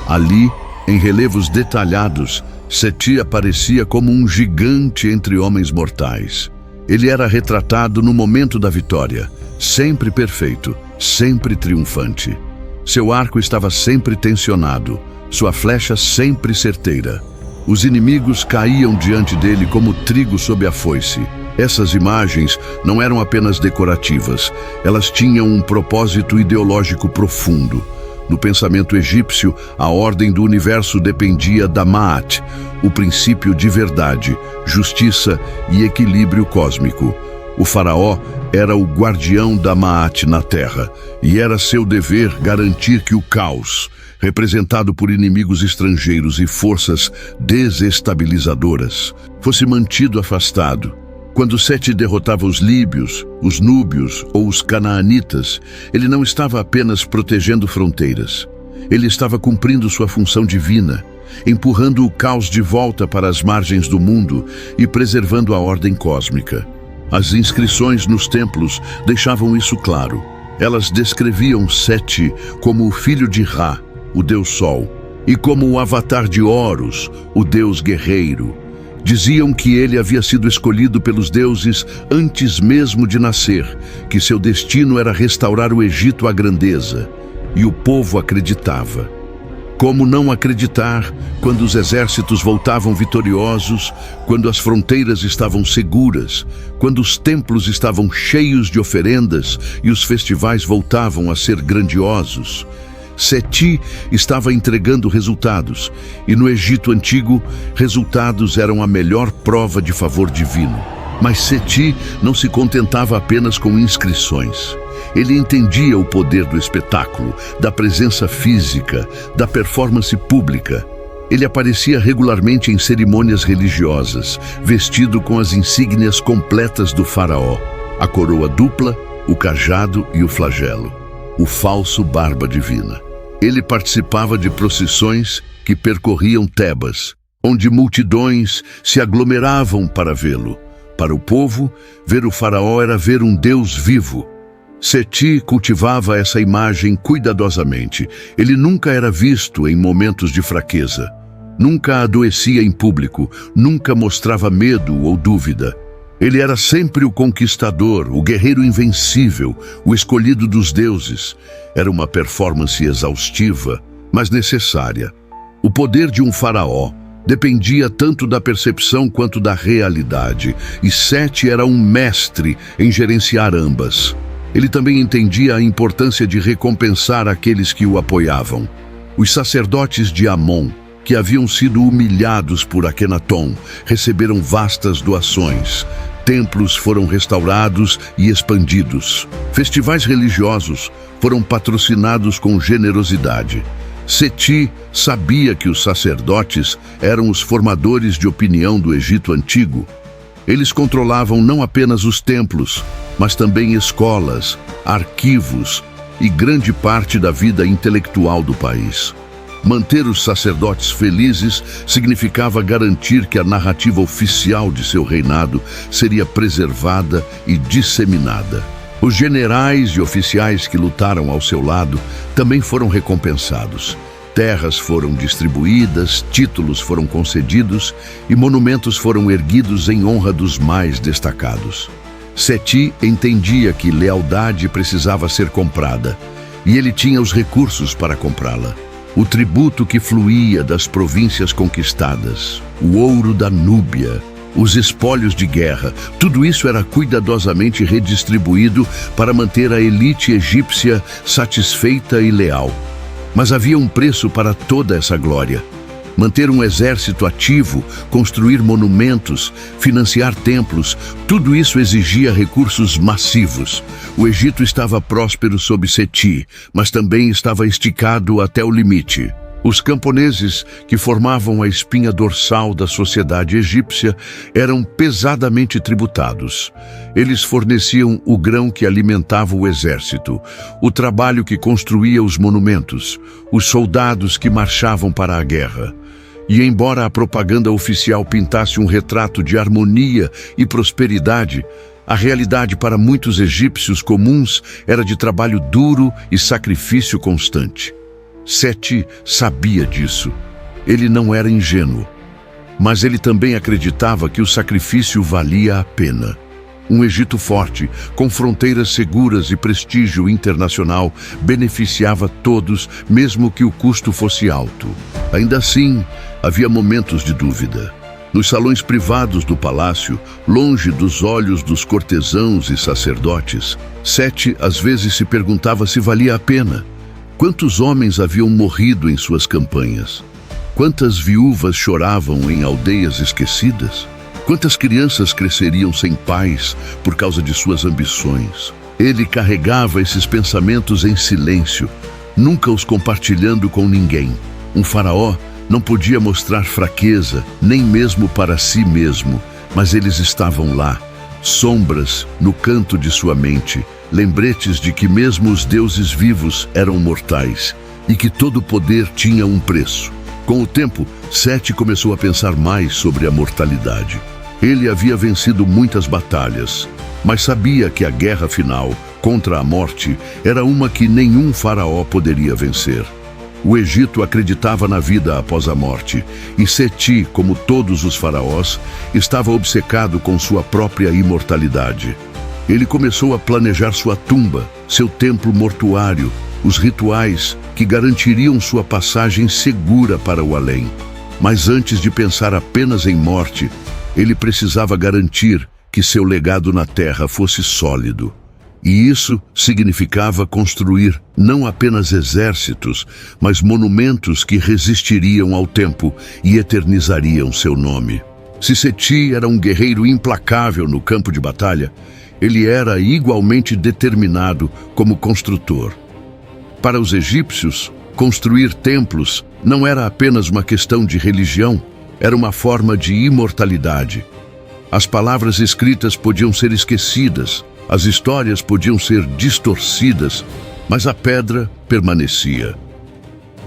Ali, em relevos detalhados, Seti aparecia como um gigante entre homens mortais. Ele era retratado no momento da vitória, sempre perfeito, sempre triunfante. Seu arco estava sempre tensionado, sua flecha sempre certeira. Os inimigos caíam diante dele como trigo sob a foice. Essas imagens não eram apenas decorativas, elas tinham um propósito ideológico profundo. No pensamento egípcio, a ordem do universo dependia da Maat, o princípio de verdade, justiça e equilíbrio cósmico. O faraó era o guardião da Maat na terra, e era seu dever garantir que o caos, representado por inimigos estrangeiros e forças desestabilizadoras, fosse mantido afastado. Quando Sete derrotava os líbios, os núbios ou os canaanitas, ele não estava apenas protegendo fronteiras. Ele estava cumprindo sua função divina, empurrando o caos de volta para as margens do mundo e preservando a ordem cósmica. As inscrições nos templos deixavam isso claro. Elas descreviam Sete como o filho de Ra, o deus Sol, e como o avatar de Horus, o deus guerreiro. Diziam que ele havia sido escolhido pelos deuses antes mesmo de nascer, que seu destino era restaurar o Egito à grandeza, e o povo acreditava. Como não acreditar quando os exércitos voltavam vitoriosos, quando as fronteiras estavam seguras, quando os templos estavam cheios de oferendas e os festivais voltavam a ser grandiosos? Seti estava entregando resultados, e no Egito Antigo, resultados eram a melhor prova de favor divino. Mas Seti não se contentava apenas com inscrições. Ele entendia o poder do espetáculo, da presença física, da performance pública. Ele aparecia regularmente em cerimônias religiosas, vestido com as insígnias completas do faraó: a coroa dupla, o cajado e o flagelo, o falso barba divina. Ele participava de procissões que percorriam Tebas, onde multidões se aglomeravam para vê-lo. Para o povo, ver o faraó era ver um Deus vivo. Seti cultivava essa imagem cuidadosamente. Ele nunca era visto em momentos de fraqueza. Nunca adoecia em público, nunca mostrava medo ou dúvida. Ele era sempre o conquistador, o guerreiro invencível, o escolhido dos deuses. Era uma performance exaustiva, mas necessária. O poder de um faraó dependia tanto da percepção quanto da realidade, e Seti era um mestre em gerenciar ambas. Ele também entendia a importância de recompensar aqueles que o apoiavam. Os sacerdotes de Amon, que haviam sido humilhados por Akenaton, receberam vastas doações. Templos foram restaurados e expandidos. Festivais religiosos foram patrocinados com generosidade. Seti sabia que os sacerdotes eram os formadores de opinião do Egito Antigo. Eles controlavam não apenas os templos, mas também escolas, arquivos e grande parte da vida intelectual do país. Manter os sacerdotes felizes significava garantir que a narrativa oficial de seu reinado seria preservada e disseminada. Os generais e oficiais que lutaram ao seu lado também foram recompensados. Terras foram distribuídas, títulos foram concedidos e monumentos foram erguidos em honra dos mais destacados. Seti entendia que lealdade precisava ser comprada, e ele tinha os recursos para comprá-la. O tributo que fluía das províncias conquistadas, o ouro da Núbia, os espólios de guerra, tudo isso era cuidadosamente redistribuído para manter a elite egípcia satisfeita e leal. Mas havia um preço para toda essa glória. Manter um exército ativo, construir monumentos, financiar templos, tudo isso exigia recursos massivos. O Egito estava próspero sob Seti, mas também estava esticado até o limite. Os camponeses, que formavam a espinha dorsal da sociedade egípcia, eram pesadamente tributados. Eles forneciam o grão que alimentava o exército, o trabalho que construía os monumentos, os soldados que marchavam para a guerra. E embora a propaganda oficial pintasse um retrato de harmonia e prosperidade, a realidade para muitos egípcios comuns era de trabalho duro e sacrifício constante. Seti sabia disso. Ele não era ingênuo, mas ele também acreditava que o sacrifício valia a pena. Um Egito forte, com fronteiras seguras e prestígio internacional, beneficiava todos, mesmo que o custo fosse alto. Ainda assim, havia momentos de dúvida. Nos salões privados do palácio, longe dos olhos dos cortesãos e sacerdotes, Seti às vezes se perguntava se valia a pena. Quantos homens haviam morrido em suas campanhas? Quantas viúvas choravam em aldeias esquecidas? Quantas crianças cresceriam sem pais por causa de suas ambições? Ele carregava esses pensamentos em silêncio, nunca os compartilhando com ninguém. Um faraó não podia mostrar fraqueza, nem mesmo para si mesmo, mas eles estavam lá, sombras no canto de sua mente, lembretes de que mesmo os deuses vivos eram mortais e que todo poder tinha um preço. Com o tempo, Seti começou a pensar mais sobre a mortalidade. Ele havia vencido muitas batalhas, mas sabia que a guerra final contra a morte era uma que nenhum faraó poderia vencer. O Egito acreditava na vida após a morte, e Seti, como todos os faraós, estava obcecado com sua própria imortalidade. Ele começou a planejar sua tumba, seu templo mortuário, os rituais que garantiriam sua passagem segura para o além. Mas antes de pensar apenas em morte, ele precisava garantir que seu legado na Terra fosse sólido. E isso significava construir não apenas exércitos, mas monumentos que resistiriam ao tempo e eternizariam seu nome. Se Seti era um guerreiro implacável no campo de batalha, ele era igualmente determinado como construtor. Para os egípcios, construir templos não era apenas uma questão de religião, era uma forma de imortalidade. As palavras escritas podiam ser esquecidas, as histórias podiam ser distorcidas, mas a pedra permanecia.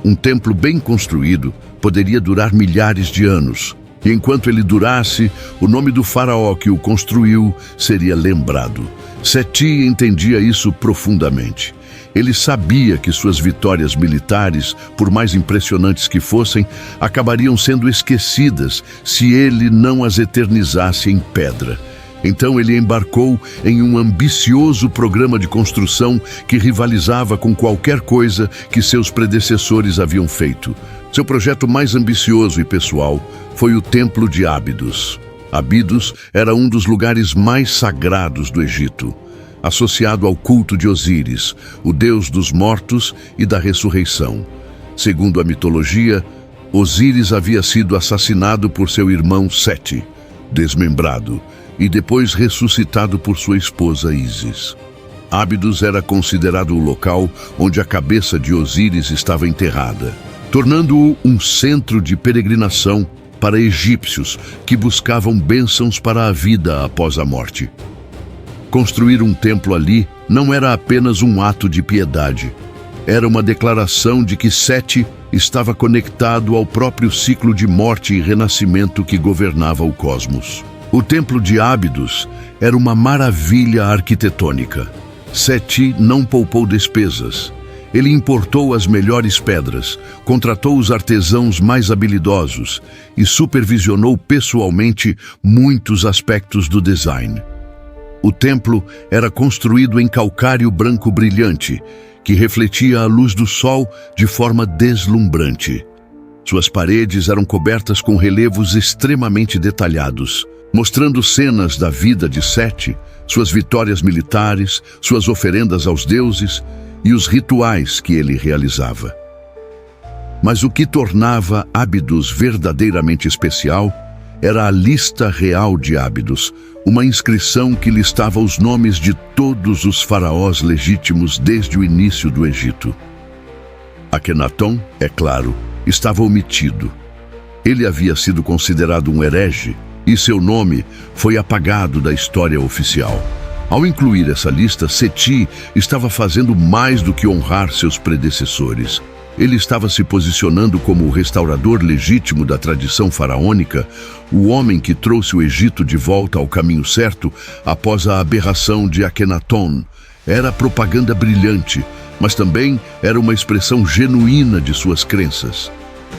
Um templo bem construído poderia durar milhares de anos, e enquanto ele durasse, o nome do faraó que o construiu seria lembrado. Seti entendia isso profundamente. Ele sabia que suas vitórias militares, por mais impressionantes que fossem, acabariam sendo esquecidas se ele não as eternizasse em pedra. Então ele embarcou em um ambicioso programa de construção que rivalizava com qualquer coisa que seus predecessores haviam feito. Seu projeto mais ambicioso e pessoal foi o Templo de Ábidos. Abidos era um dos lugares mais sagrados do Egito, associado ao culto de Osíris, o deus dos mortos e da ressurreição. Segundo a mitologia, Osíris havia sido assassinado por seu irmão Seti, desmembrado, e depois ressuscitado por sua esposa Ísis. Ábidos era considerado o local onde a cabeça de Osíris estava enterrada, tornando-o um centro de peregrinação para egípcios que buscavam bênçãos para a vida após a morte. Construir um templo ali não era apenas um ato de piedade. Era uma declaração de que Seti estava conectado ao próprio ciclo de morte e renascimento que governava o cosmos. O Templo de Ábidos era uma maravilha arquitetônica. Seti não poupou despesas. Ele importou as melhores pedras, contratou os artesãos mais habilidosos e supervisionou pessoalmente muitos aspectos do design. O templo era construído em calcário branco brilhante, que refletia a luz do sol de forma deslumbrante. Suas paredes eram cobertas com relevos extremamente detalhados, mostrando cenas da vida de Seti, suas vitórias militares, suas oferendas aos deuses e os rituais que ele realizava. Mas o que tornava Ábidos verdadeiramente especial era a lista real de Ábidos, uma inscrição que listava os nomes de todos os faraós legítimos desde o início do Egito. Akenaton, é claro, estava omitido. Ele havia sido considerado um herege e seu nome foi apagado da história oficial. Ao incluir essa lista, Seti estava fazendo mais do que honrar seus predecessores. Ele estava se posicionando como o restaurador legítimo da tradição faraônica, o homem que trouxe o Egito de volta ao caminho certo após a aberração de Akenaton. Era propaganda brilhante, mas também era uma expressão genuína de suas crenças.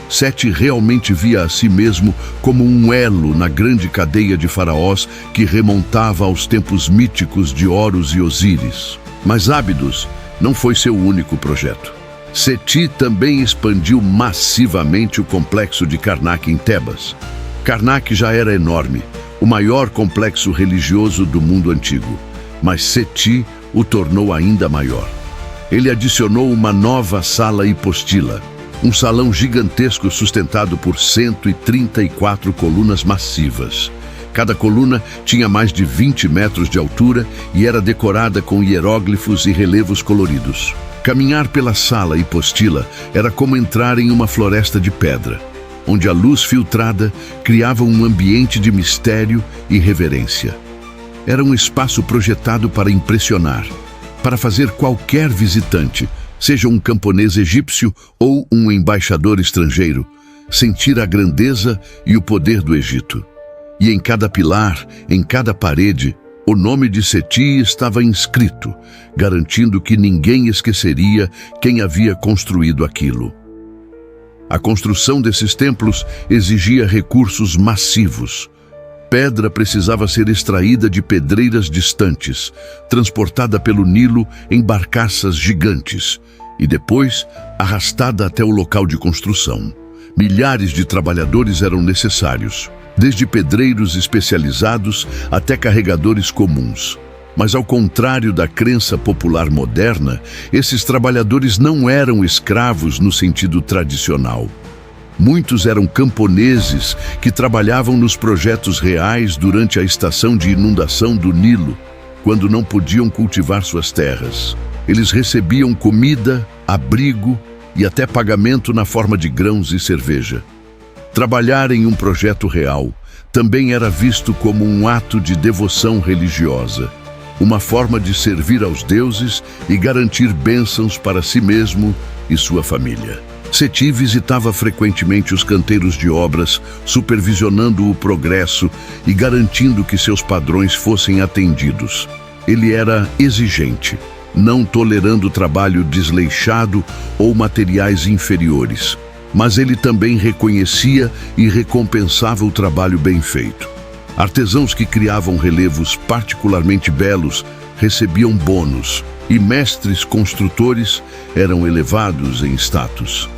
Seti realmente via a si mesmo como um elo na grande cadeia de faraós que remontava aos tempos míticos de Horus e Osíris. Mas Ábidos não foi seu único projeto. Seti também expandiu massivamente o complexo de Karnak em Tebas. Karnak já era enorme, o maior complexo religioso do mundo antigo, mas Seti o tornou ainda maior. Ele adicionou uma nova sala hipostila, um salão gigantesco sustentado por 134 colunas massivas. Cada coluna tinha mais de 20 metros de altura e era decorada com hieróglifos e relevos coloridos. Caminhar pela sala hipostila era como entrar em uma floresta de pedra, onde a luz filtrada criava um ambiente de mistério e reverência. Era um espaço projetado para impressionar, para fazer qualquer visitante, seja um camponês egípcio ou um embaixador estrangeiro, sentir a grandeza e o poder do Egito. E em cada pilar, em cada parede, o nome de Seti estava inscrito, garantindo que ninguém esqueceria quem havia construído aquilo. A construção desses templos exigia recursos massivos. Pedra precisava ser extraída de pedreiras distantes, transportada pelo Nilo em barcaças gigantes, e depois arrastada até o local de construção. Milhares de trabalhadores eram necessários, desde pedreiros especializados até carregadores comuns. Mas ao contrário da crença popular moderna, esses trabalhadores não eram escravos no sentido tradicional. Muitos eram camponeses que trabalhavam nos projetos reais durante a estação de inundação do Nilo, quando não podiam cultivar suas terras. Eles recebiam comida, abrigo e até pagamento na forma de grãos e cerveja. Trabalhar em um projeto real também era visto como um ato de devoção religiosa, uma forma de servir aos deuses e garantir bênçãos para si mesmo e sua família. Seti visitava frequentemente os canteiros de obras, supervisionando o progresso e garantindo que seus padrões fossem atendidos. Ele era exigente, não tolerando trabalho desleixado ou materiais inferiores, mas ele também reconhecia e recompensava o trabalho bem feito. Artesãos que criavam relevos particularmente belos recebiam bônus, e mestres construtores eram elevados em status.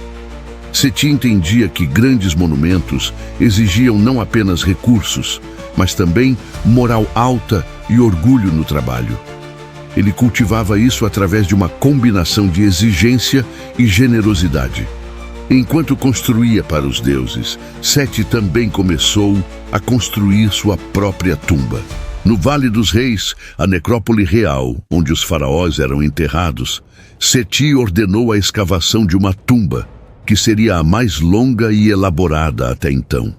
Seti entendia que grandes monumentos exigiam não apenas recursos, mas também moral alta e orgulho no trabalho. Ele cultivava isso através de uma combinação de exigência e generosidade. Enquanto construía para os deuses, Seti também começou a construir sua própria tumba. No Vale dos Reis, a necrópole real, onde os faraós eram enterrados, Seti ordenou a escavação de uma tumba, que seria a mais longa e elaborada até então.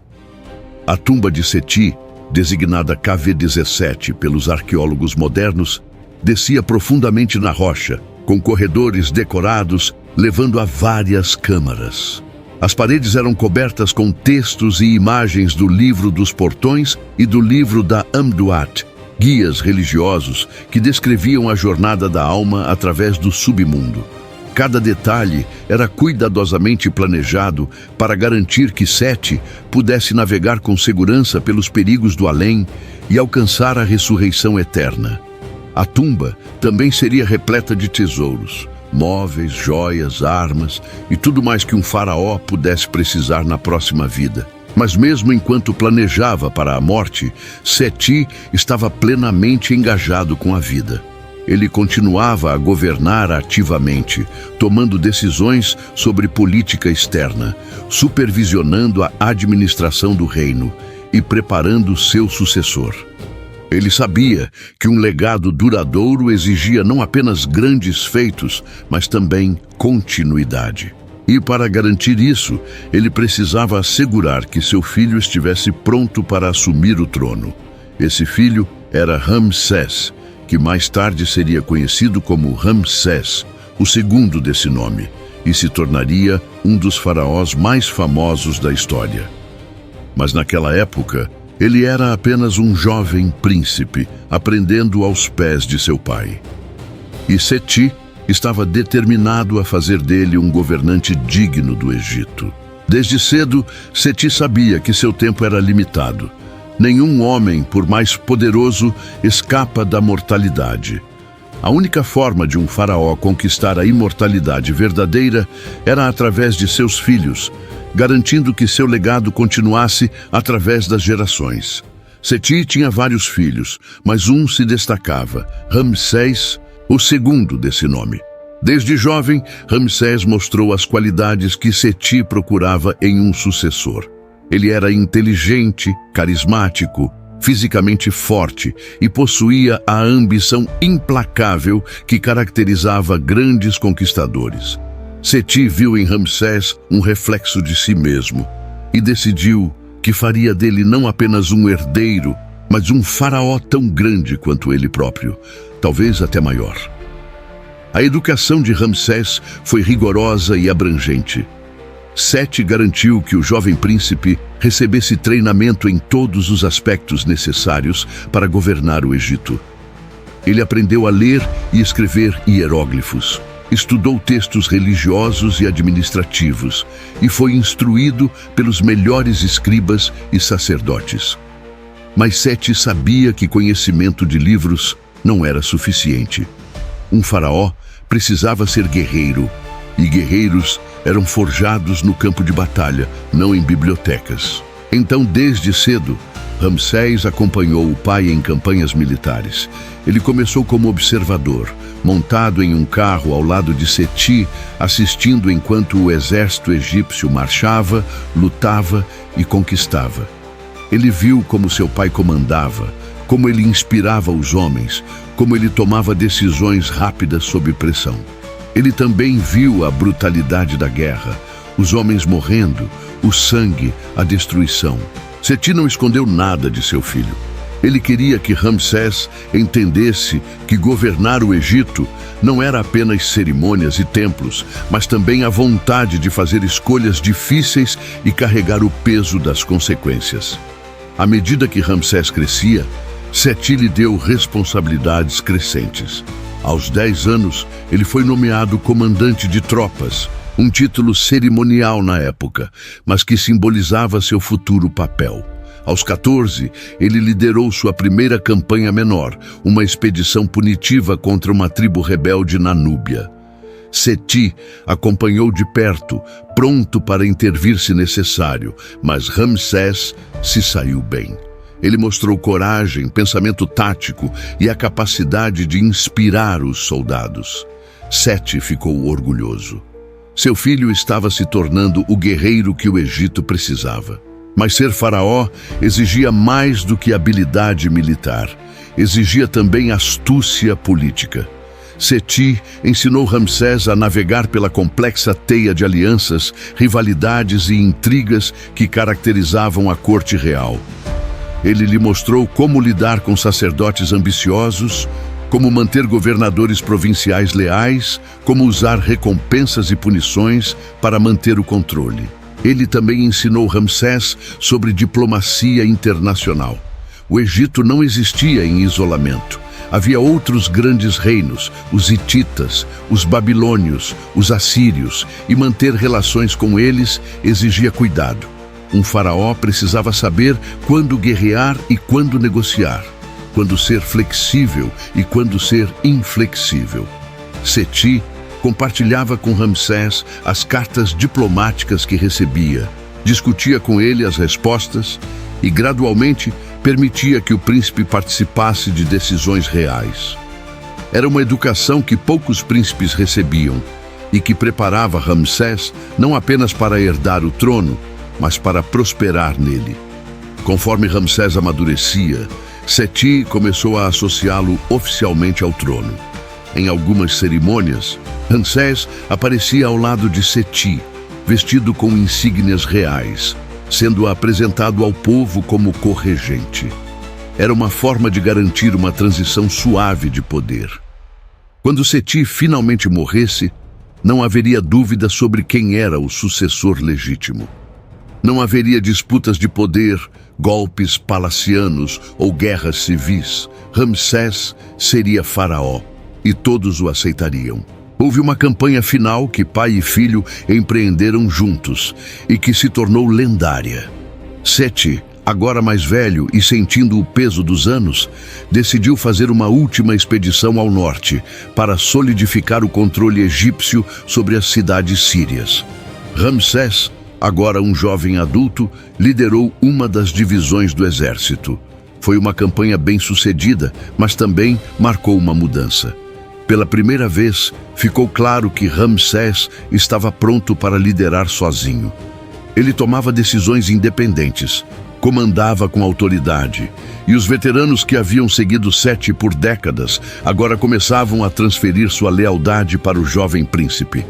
A tumba de Seti, designada KV-17 pelos arqueólogos modernos, descia profundamente na rocha, com corredores decorados, levando a várias câmaras. As paredes eram cobertas com textos e imagens do Livro dos Portões e do Livro da Amduat, guias religiosos que descreviam a jornada da alma através do submundo. Cada detalhe era cuidadosamente planejado para garantir que Seti pudesse navegar com segurança pelos perigos do além e alcançar a ressurreição eterna. A tumba também seria repleta de tesouros, móveis, joias, armas e tudo mais que um faraó pudesse precisar na próxima vida. Mas mesmo enquanto planejava para a morte, Seti estava plenamente engajado com a vida. Ele continuava a governar ativamente, tomando decisões sobre política externa, supervisionando a administração do reino e preparando seu sucessor. Ele sabia que um legado duradouro exigia não apenas grandes feitos, mas também continuidade. E para garantir isso, ele precisava assegurar que seu filho estivesse pronto para assumir o trono. Esse filho era Ramsés, que mais tarde seria conhecido como Ramsés, o segundo desse nome, e se tornaria um dos faraós mais famosos da história. Mas naquela época, ele era apenas um jovem príncipe, aprendendo aos pés de seu pai. E Seti estava determinado a fazer dele um governante digno do Egito. Desde cedo, Seti sabia que seu tempo era limitado. Nenhum homem, por mais poderoso, escapa da mortalidade. A única forma de um faraó conquistar a imortalidade verdadeira era através de seus filhos, garantindo que seu legado continuasse através das gerações. Seti tinha vários filhos, mas um se destacava, Ramsés, o segundo desse nome. Desde jovem, Ramsés mostrou as qualidades que Seti procurava em um sucessor. Ele era inteligente, carismático, fisicamente forte e possuía a ambição implacável que caracterizava grandes conquistadores. Seti viu em Ramsés um reflexo de si mesmo e decidiu que faria dele não apenas um herdeiro, mas um faraó tão grande quanto ele próprio, talvez até maior. A educação de Ramsés foi rigorosa e abrangente. Seti garantiu que o jovem príncipe recebesse treinamento em todos os aspectos necessários para governar o Egito. Ele aprendeu a ler e escrever hieróglifos, estudou textos religiosos e administrativos e foi instruído pelos melhores escribas e sacerdotes. Mas Seti sabia que conhecimento de livros não era suficiente. Um faraó precisava ser guerreiro, e guerreiros eram forjados no campo de batalha, não em bibliotecas. Então, desde cedo, Ramsés acompanhou o pai em campanhas militares. Ele começou como observador, montado em um carro ao lado de Seti, assistindo enquanto o exército egípcio marchava, lutava e conquistava. Ele viu como seu pai comandava, como ele inspirava os homens, como ele tomava decisões rápidas sob pressão. Ele também viu a brutalidade da guerra, os homens morrendo, o sangue, a destruição. Seti não escondeu nada de seu filho. Ele queria que Ramsés entendesse que governar o Egito não era apenas cerimônias e templos, mas também a vontade de fazer escolhas difíceis e carregar o peso das consequências. À medida que Ramsés crescia, Seti lhe deu responsabilidades crescentes. Aos 10 anos, ele foi nomeado comandante de tropas, um título cerimonial na época, mas que simbolizava seu futuro papel. Aos 14, ele liderou sua primeira campanha menor, uma expedição punitiva contra uma tribo rebelde na Núbia. Seti acompanhou de perto, pronto para intervir se necessário, mas Ramsés se saiu bem. Ele mostrou coragem, pensamento tático e a capacidade de inspirar os soldados. Seti ficou orgulhoso. Seu filho estava se tornando o guerreiro que o Egito precisava. Mas ser faraó exigia mais do que habilidade militar. Exigia também astúcia política. Seti ensinou Ramsés a navegar pela complexa teia de alianças, rivalidades e intrigas que caracterizavam a corte real. Ele lhe mostrou como lidar com sacerdotes ambiciosos, como manter governadores provinciais leais, como usar recompensas e punições para manter o controle. Ele também ensinou Ramsés sobre diplomacia internacional. O Egito não existia em isolamento. Havia outros grandes reinos, os hititas, os babilônios, os assírios, e manter relações com eles exigia cuidado. Um faraó precisava saber quando guerrear e quando negociar, quando ser flexível e quando ser inflexível. Seti compartilhava com Ramsés as cartas diplomáticas que recebia, discutia com ele as respostas e, gradualmente, permitia que o príncipe participasse de decisões reais. Era uma educação que poucos príncipes recebiam e que preparava Ramsés não apenas para herdar o trono, mas para prosperar nele. Conforme Ramsés amadurecia, Seti começou a associá-lo oficialmente ao trono. Em algumas cerimônias, Ramsés aparecia ao lado de Seti, vestido com insígnias reais, sendo apresentado ao povo como corregente. Era uma forma de garantir uma transição suave de poder. Quando Seti finalmente morresse, não haveria dúvida sobre quem era o sucessor legítimo. Não haveria disputas de poder, golpes palacianos ou guerras civis. Ramsés seria faraó e todos o aceitariam. Houve uma campanha final que pai e filho empreenderam juntos e que se tornou lendária. Seti, agora mais velho e sentindo o peso dos anos, decidiu fazer uma última expedição ao norte para solidificar o controle egípcio sobre as cidades sírias. Ramsés, agora um jovem adulto, liderou uma das divisões do exército. Foi uma campanha bem-sucedida, mas também marcou uma mudança. Pela primeira vez, ficou claro que Ramsés estava pronto para liderar sozinho. Ele tomava decisões independentes, comandava com autoridade, e os veteranos que haviam seguido Seti por décadas agora começavam a transferir sua lealdade para o jovem príncipe.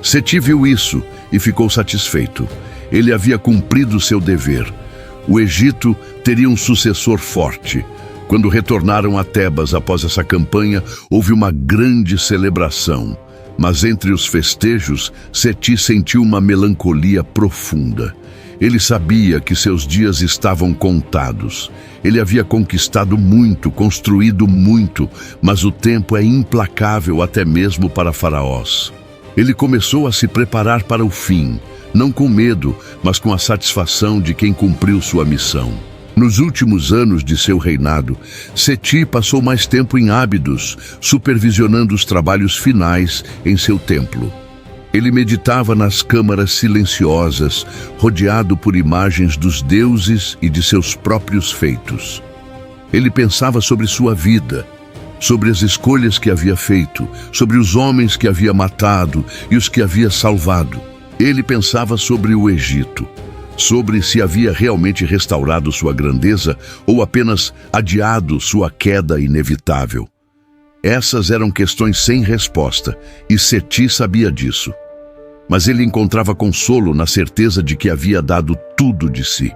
Seti viu isso e ficou satisfeito. Ele havia cumprido seu dever. O Egito teria um sucessor forte. Quando retornaram a Tebas após essa campanha, houve uma grande celebração. Mas entre os festejos, Seti sentiu uma melancolia profunda. Ele sabia que seus dias estavam contados. Ele havia conquistado muito, construído muito, mas o tempo é implacável até mesmo para faraós. Ele começou a se preparar para o fim, não com medo, mas com a satisfação de quem cumpriu sua missão. Nos últimos anos de seu reinado, Seti passou mais tempo em Ábidos, supervisionando os trabalhos finais em seu templo. Ele meditava nas câmaras silenciosas, rodeado por imagens dos deuses e de seus próprios feitos. Ele pensava sobre sua vida, sobre as escolhas que havia feito, sobre os homens que havia matado e os que havia salvado. Ele pensava sobre o Egito, sobre se havia realmente restaurado sua grandeza ou apenas adiado sua queda inevitável. Essas eram questões sem resposta, e Seti sabia disso. Mas ele encontrava consolo na certeza de que havia dado tudo de si.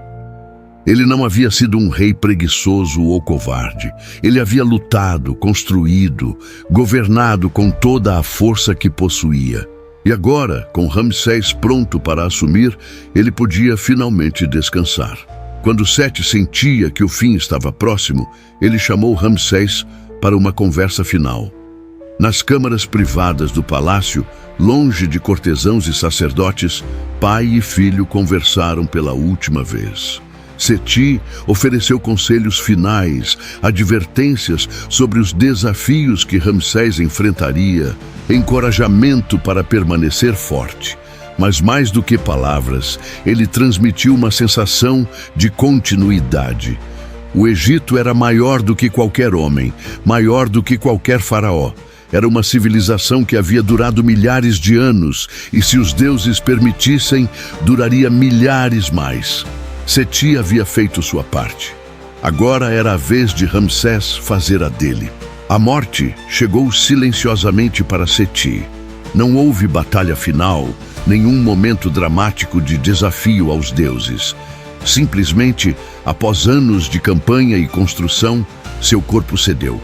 Ele não havia sido um rei preguiçoso ou covarde. Ele havia lutado, construído, governado com toda a força que possuía. E agora, com Ramsés pronto para assumir, ele podia finalmente descansar. Quando Sete sentia que o fim estava próximo, ele chamou Ramsés para uma conversa final. Nas câmaras privadas do palácio, longe de cortesãos e sacerdotes, pai e filho conversaram pela última vez. Seti ofereceu conselhos finais, advertências sobre os desafios que Ramsés enfrentaria, encorajamento para permanecer forte. Mas mais do que palavras, ele transmitiu uma sensação de continuidade. O Egito era maior do que qualquer homem, maior do que qualquer faraó. Era uma civilização que havia durado milhares de anos e, se os deuses permitissem, duraria milhares mais. Seti havia feito sua parte. Agora era a vez de Ramsés fazer a dele. A morte chegou silenciosamente para Seti. Não houve batalha final, nenhum momento dramático de desafio aos deuses. Simplesmente, após anos de campanha e construção, seu corpo cedeu.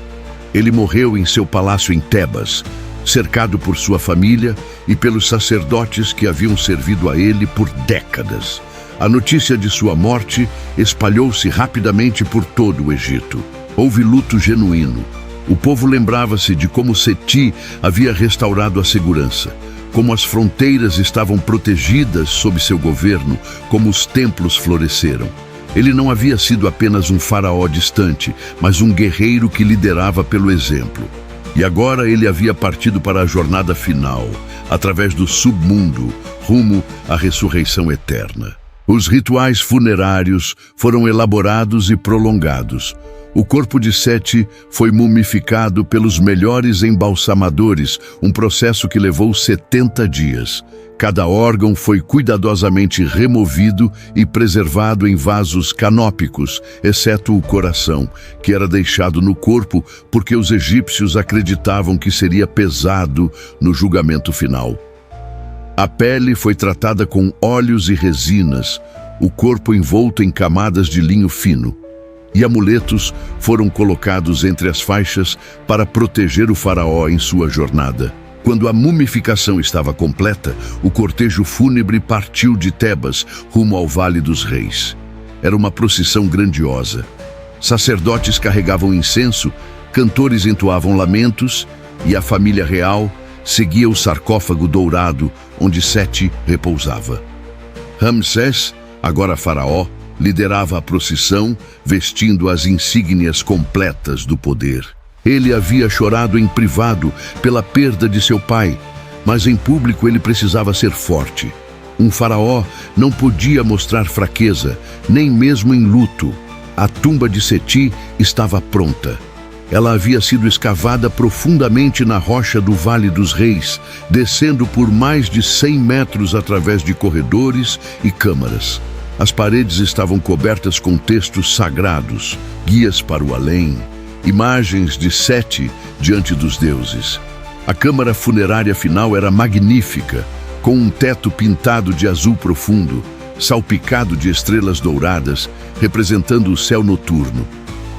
Ele morreu em seu palácio em Tebas, cercado por sua família e pelos sacerdotes que haviam servido a ele por décadas. A notícia de sua morte espalhou-se rapidamente por todo o Egito. Houve luto genuíno. O povo lembrava-se de como Seti havia restaurado a segurança, como as fronteiras estavam protegidas sob seu governo, como os templos floresceram. Ele não havia sido apenas um faraó distante, mas um guerreiro que liderava pelo exemplo. E agora ele havia partido para a jornada final, através do submundo, rumo à ressurreição eterna. Os rituais funerários foram elaborados e prolongados. O corpo de Seti foi mumificado pelos melhores embalsamadores, um processo que levou 70 dias. Cada órgão foi cuidadosamente removido e preservado em vasos canópicos, exceto o coração, que era deixado no corpo porque os egípcios acreditavam que seria pesado no julgamento final. A pele foi tratada com óleos e resinas, o corpo envolto em camadas de linho fino. E amuletos foram colocados entre as faixas para proteger o faraó em sua jornada. Quando a mumificação estava completa, o cortejo fúnebre partiu de Tebas rumo ao Vale dos Reis. Era uma procissão grandiosa. Sacerdotes carregavam incenso, cantores entoavam lamentos e a família real seguia o sarcófago dourado onde Seti repousava. Ramsés, agora faraó, liderava a procissão, vestindo as insígnias completas do poder. Ele havia chorado em privado pela perda de seu pai, mas em público ele precisava ser forte. Um faraó não podia mostrar fraqueza, nem mesmo em luto. A tumba de Seti estava pronta. Ela havia sido escavada profundamente na rocha do Vale dos Reis, descendo por mais de 100 metros através de corredores e câmaras. As paredes estavam cobertas com textos sagrados, guias para o além, imagens de Seti diante dos deuses. A câmara funerária final era magnífica, com um teto pintado de azul profundo, salpicado de estrelas douradas, representando o céu noturno.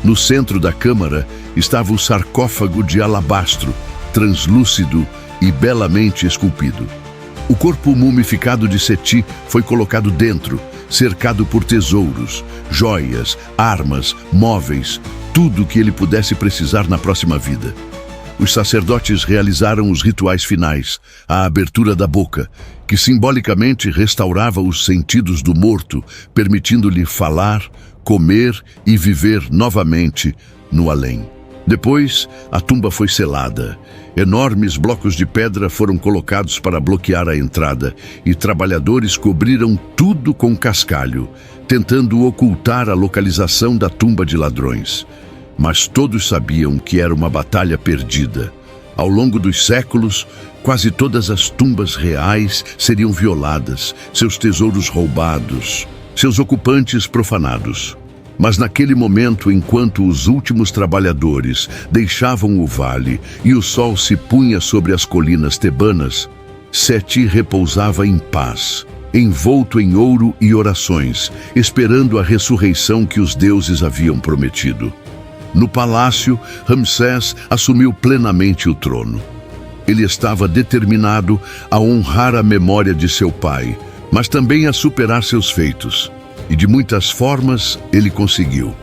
No centro da câmara estava o sarcófago de alabastro, translúcido e belamente esculpido. O corpo mumificado de Seti foi colocado dentro, cercado por tesouros, joias, armas, móveis, tudo que ele pudesse precisar na próxima vida. Os sacerdotes realizaram os rituais finais, a abertura da boca, que simbolicamente restaurava os sentidos do morto, permitindo-lhe falar, comer e viver novamente no além. Depois, a tumba foi selada. Enormes blocos de pedra foram colocados para bloquear a entrada e trabalhadores cobriram tudo com cascalho, tentando ocultar a localização da tumba de ladrões. Mas todos sabiam que era uma batalha perdida. Ao longo dos séculos, quase todas as tumbas reais seriam violadas, seus tesouros roubados, seus ocupantes profanados. Mas naquele momento, enquanto os últimos trabalhadores deixavam o vale e o sol se punha sobre as colinas tebanas, Seti repousava em paz, envolto em ouro e orações, esperando a ressurreição que os deuses haviam prometido. No palácio, Ramsés assumiu plenamente o trono. Ele estava determinado a honrar a memória de seu pai, mas também a superar seus feitos. E de muitas formas ele conseguiu.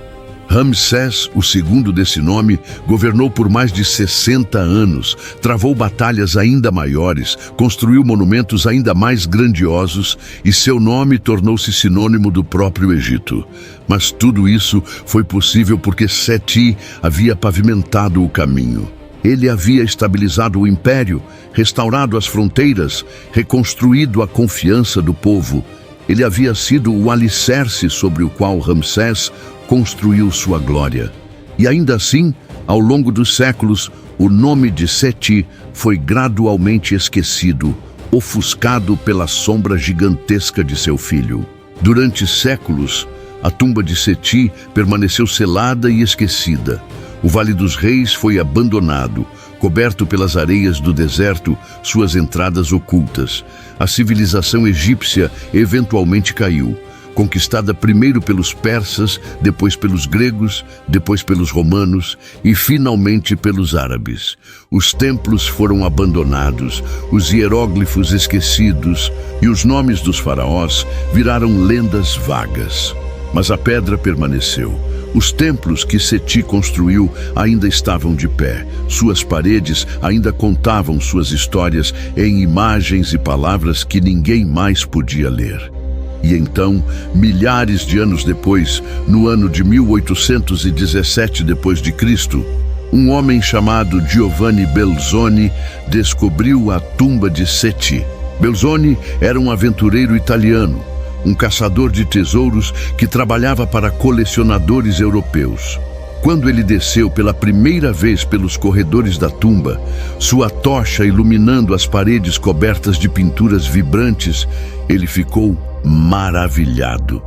Ramsés, o segundo desse nome, governou por mais de 60 anos, travou batalhas ainda maiores, construiu monumentos ainda mais grandiosos e seu nome tornou-se sinônimo do próprio Egito. Mas tudo isso foi possível porque Seti havia pavimentado o caminho. Ele havia estabilizado o império, restaurado as fronteiras, reconstruído a confiança do povo. Ele havia sido o alicerce sobre o qual Ramsés construiu sua glória. E ainda assim, ao longo dos séculos, o nome de Seti foi gradualmente esquecido, ofuscado pela sombra gigantesca de seu filho. Durante séculos, a tumba de Seti permaneceu selada e esquecida. O Vale dos Reis foi abandonado, coberto pelas areias do deserto, suas entradas ocultas. A civilização egípcia eventualmente caiu, conquistada primeiro pelos persas, depois pelos gregos, depois pelos romanos e finalmente pelos árabes. Os templos foram abandonados, os hieróglifos esquecidos e os nomes dos faraós viraram lendas vagas. Mas a pedra permaneceu. Os templos que Seti construiu ainda estavam de pé. Suas paredes ainda contavam suas histórias em imagens e palavras que ninguém mais podia ler. E então, milhares de anos depois, no ano de 1817 d.C., um homem chamado Giovanni Belzoni descobriu a tumba de Seti. Belzoni era um aventureiro italiano, um caçador de tesouros que trabalhava para colecionadores europeus. Quando ele desceu pela primeira vez pelos corredores da tumba, sua tocha iluminando as paredes cobertas de pinturas vibrantes, ele ficou maravilhado.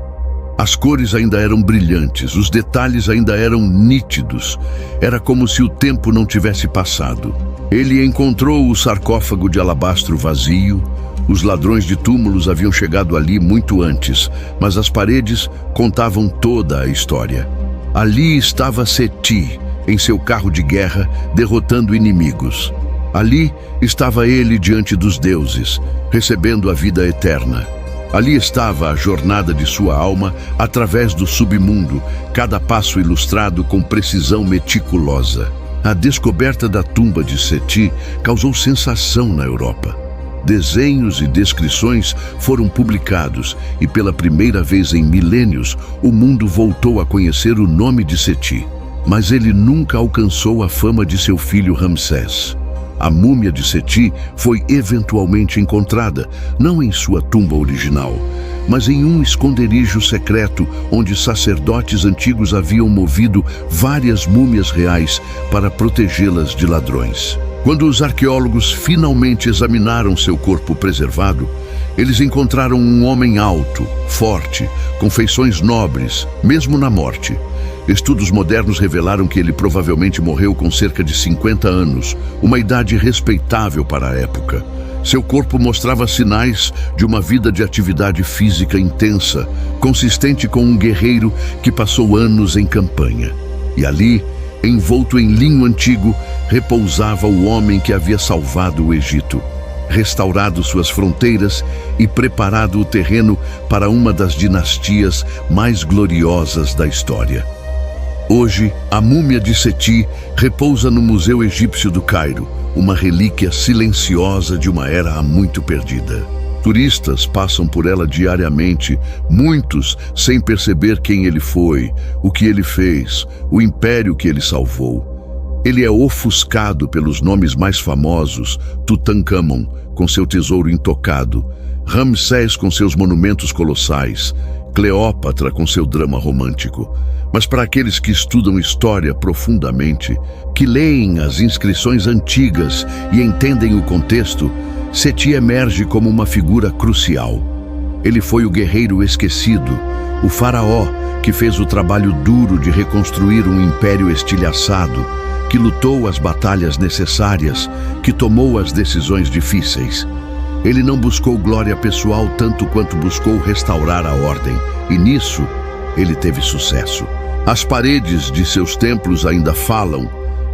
As cores ainda eram brilhantes, os detalhes ainda eram nítidos. Era como se o tempo não tivesse passado. Ele encontrou o sarcófago de alabastro vazio. Os ladrões de túmulos haviam chegado ali muito antes, mas as paredes contavam toda a história. Ali estava Seti, em seu carro de guerra, derrotando inimigos. Ali estava ele diante dos deuses, recebendo a vida eterna. Ali estava a jornada de sua alma através do submundo, cada passo ilustrado com precisão meticulosa. A descoberta da tumba de Seti causou sensação na Europa. Desenhos e descrições foram publicados e pela primeira vez em milênios o mundo voltou a conhecer o nome de Seti. Mas ele nunca alcançou a fama de seu filho Ramsés. A múmia de Seti foi eventualmente encontrada, não em sua tumba original, mas em um esconderijo secreto onde sacerdotes antigos haviam movido várias múmias reais para protegê-las de ladrões. Quando os arqueólogos finalmente examinaram seu corpo preservado, eles encontraram um homem alto, forte, com feições nobres, mesmo na morte. Estudos modernos revelaram que ele provavelmente morreu com cerca de 50 anos, uma idade respeitável para a época. Seu corpo mostrava sinais de uma vida de atividade física intensa, consistente com um guerreiro que passou anos em campanha. E ali, envolto em linho antigo, repousava o homem que havia salvado o Egito, restaurado suas fronteiras e preparado o terreno para uma das dinastias mais gloriosas da história. Hoje, a múmia de Seti repousa no Museu Egípcio do Cairo, uma relíquia silenciosa de uma era há muito perdida. Turistas passam por ela diariamente, muitos sem perceber quem ele foi, o que ele fez, o império que ele salvou. Ele é ofuscado pelos nomes mais famosos: Tutancâmon, com seu tesouro intocado; Ramsés, com seus monumentos colossais; Cleópatra, com seu drama romântico. Mas para aqueles que estudam história profundamente, que leem as inscrições antigas e entendem o contexto, Seti emerge como uma figura crucial. Ele foi o guerreiro esquecido, o faraó que fez o trabalho duro de reconstruir um império estilhaçado, que lutou as batalhas necessárias, que tomou as decisões difíceis. Ele não buscou glória pessoal tanto quanto buscou restaurar a ordem, e nisso ele teve sucesso. As paredes de seus templos ainda falam,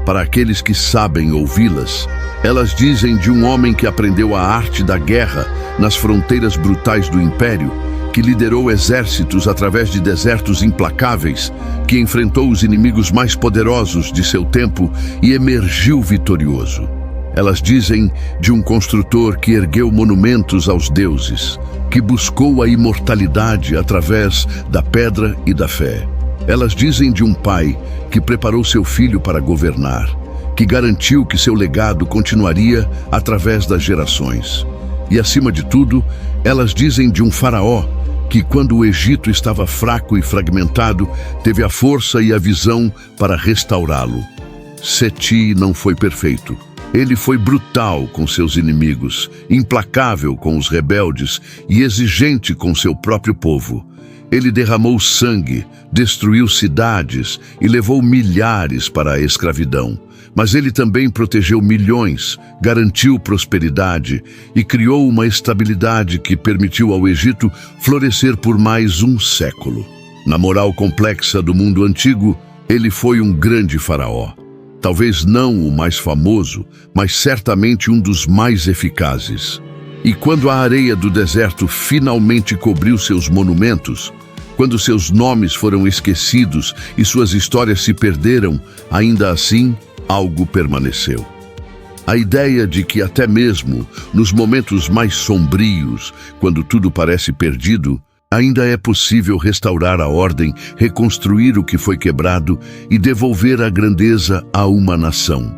para aqueles que sabem ouvi-las. Elas dizem de um homem que aprendeu a arte da guerra nas fronteiras brutais do império, que liderou exércitos através de desertos implacáveis, que enfrentou os inimigos mais poderosos de seu tempo e emergiu vitorioso. Elas dizem de um construtor que ergueu monumentos aos deuses, que buscou a imortalidade através da pedra e da fé. Elas dizem de um pai que preparou seu filho para governar, que garantiu que seu legado continuaria através das gerações. E, acima de tudo, elas dizem de um faraó que, quando o Egito estava fraco e fragmentado, teve a força e a visão para restaurá-lo. Seti não foi perfeito. Ele foi brutal com seus inimigos, implacável com os rebeldes e exigente com seu próprio povo. Ele derramou sangue, destruiu cidades e levou milhares para a escravidão. Mas ele também protegeu milhões, garantiu prosperidade e criou uma estabilidade que permitiu ao Egito florescer por mais um século. Na moral complexa do mundo antigo, ele foi um grande faraó. Talvez não o mais famoso, mas certamente um dos mais eficazes. E quando a areia do deserto finalmente cobriu seus monumentos, quando seus nomes foram esquecidos e suas histórias se perderam, ainda assim, algo permaneceu. A ideia de que até mesmo nos momentos mais sombrios, quando tudo parece perdido, ainda é possível restaurar a ordem, reconstruir o que foi quebrado e devolver a grandeza a uma nação.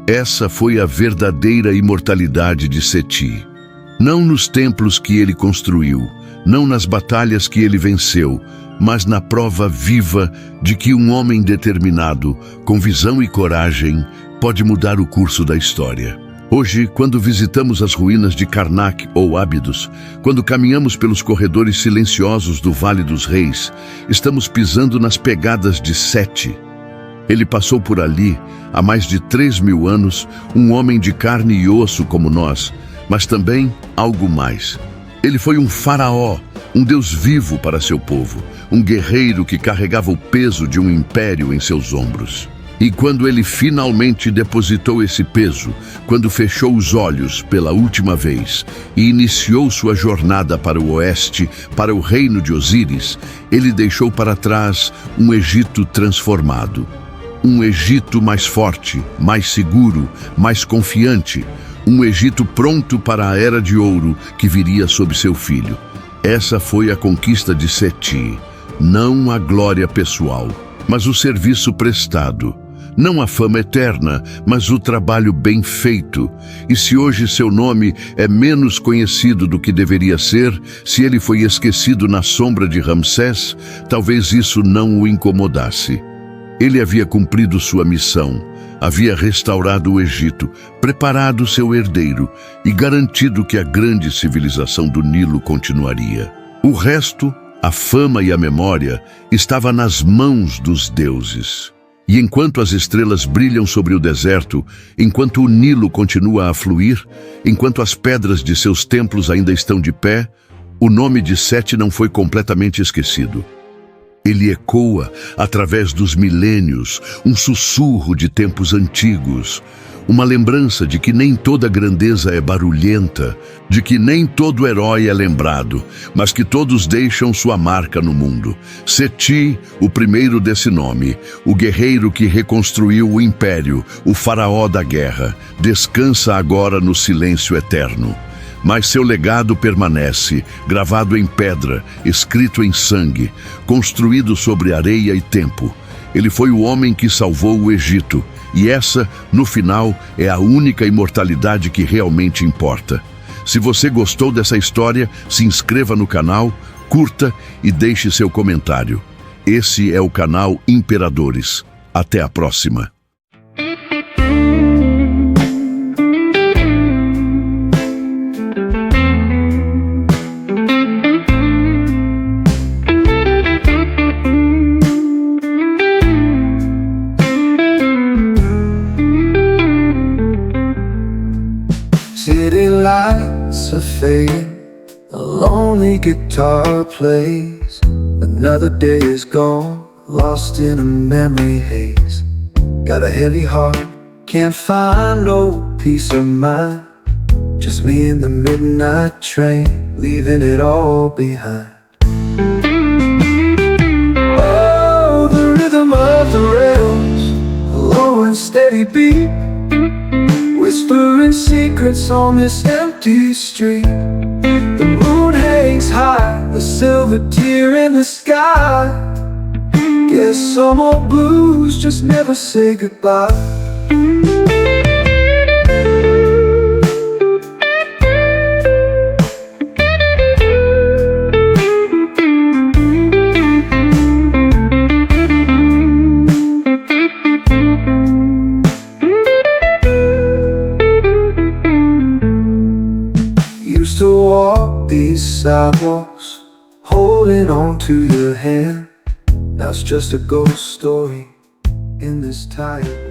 Essa foi a verdadeira imortalidade de Seti. Não nos templos que ele construiu, não nas batalhas que ele venceu, mas na prova viva de que um homem determinado, com visão e coragem, pode mudar o curso da história. Hoje, quando visitamos as ruínas de Karnak ou Ábidos, quando caminhamos pelos corredores silenciosos do Vale dos Reis, estamos pisando nas pegadas de Seti. Ele passou por ali há mais de 3.000 anos, um homem de carne e osso como nós, mas também algo mais. Ele foi um faraó, um Deus vivo para seu povo, um guerreiro que carregava o peso de um império em seus ombros. E quando ele finalmente depositou esse peso, quando fechou os olhos pela última vez e iniciou sua jornada para o oeste, para o reino de Osíris, ele deixou para trás um Egito transformado. Um Egito mais forte, mais seguro, mais confiante. Um Egito pronto para a Era de Ouro que viria sob seu filho. Essa foi a conquista de Seti. Não a glória pessoal, mas o serviço prestado. Não a fama eterna, mas o trabalho bem feito. E se hoje seu nome é menos conhecido do que deveria ser, se ele foi esquecido na sombra de Ramsés, talvez isso não o incomodasse. Ele havia cumprido sua missão, havia restaurado o Egito, preparado seu herdeiro e garantido que a grande civilização do Nilo continuaria. O resto, a fama e a memória, estava nas mãos dos deuses. E enquanto as estrelas brilham sobre o deserto, enquanto o Nilo continua a fluir, enquanto as pedras de seus templos ainda estão de pé, o nome de Seti não foi completamente esquecido. Ele ecoa, através dos milênios, um sussurro de tempos antigos, uma lembrança de que nem toda grandeza é barulhenta, de que nem todo herói é lembrado, mas que todos deixam sua marca no mundo. Seti, o primeiro desse nome, o guerreiro que reconstruiu o império, o faraó da guerra, descansa agora no silêncio eterno. Mas seu legado permanece, gravado em pedra, escrito em sangue, construído sobre areia e tempo. Ele foi o homem que salvou o Egito, E essa, no final, é a única imortalidade que realmente importa. Se você gostou dessa história, se inscreva no canal, curta e deixe seu comentário. Esse é o canal Imperadores. Até a próxima. City lights are fading, a lonely guitar plays. Another day is gone, lost in a memory haze. Got a heavy heart, can't find no peace of mind. Just me in the midnight train, leaving it all behind. Oh, the rhythm of the rails, a low and steady beat, whispering secrets on this empty street. The moon hangs high, a silver tear in the sky. Guess some old blues just never say goodbye. Used to walk these sidewalks, holding on to your hand. Now it's just a ghost story in this tired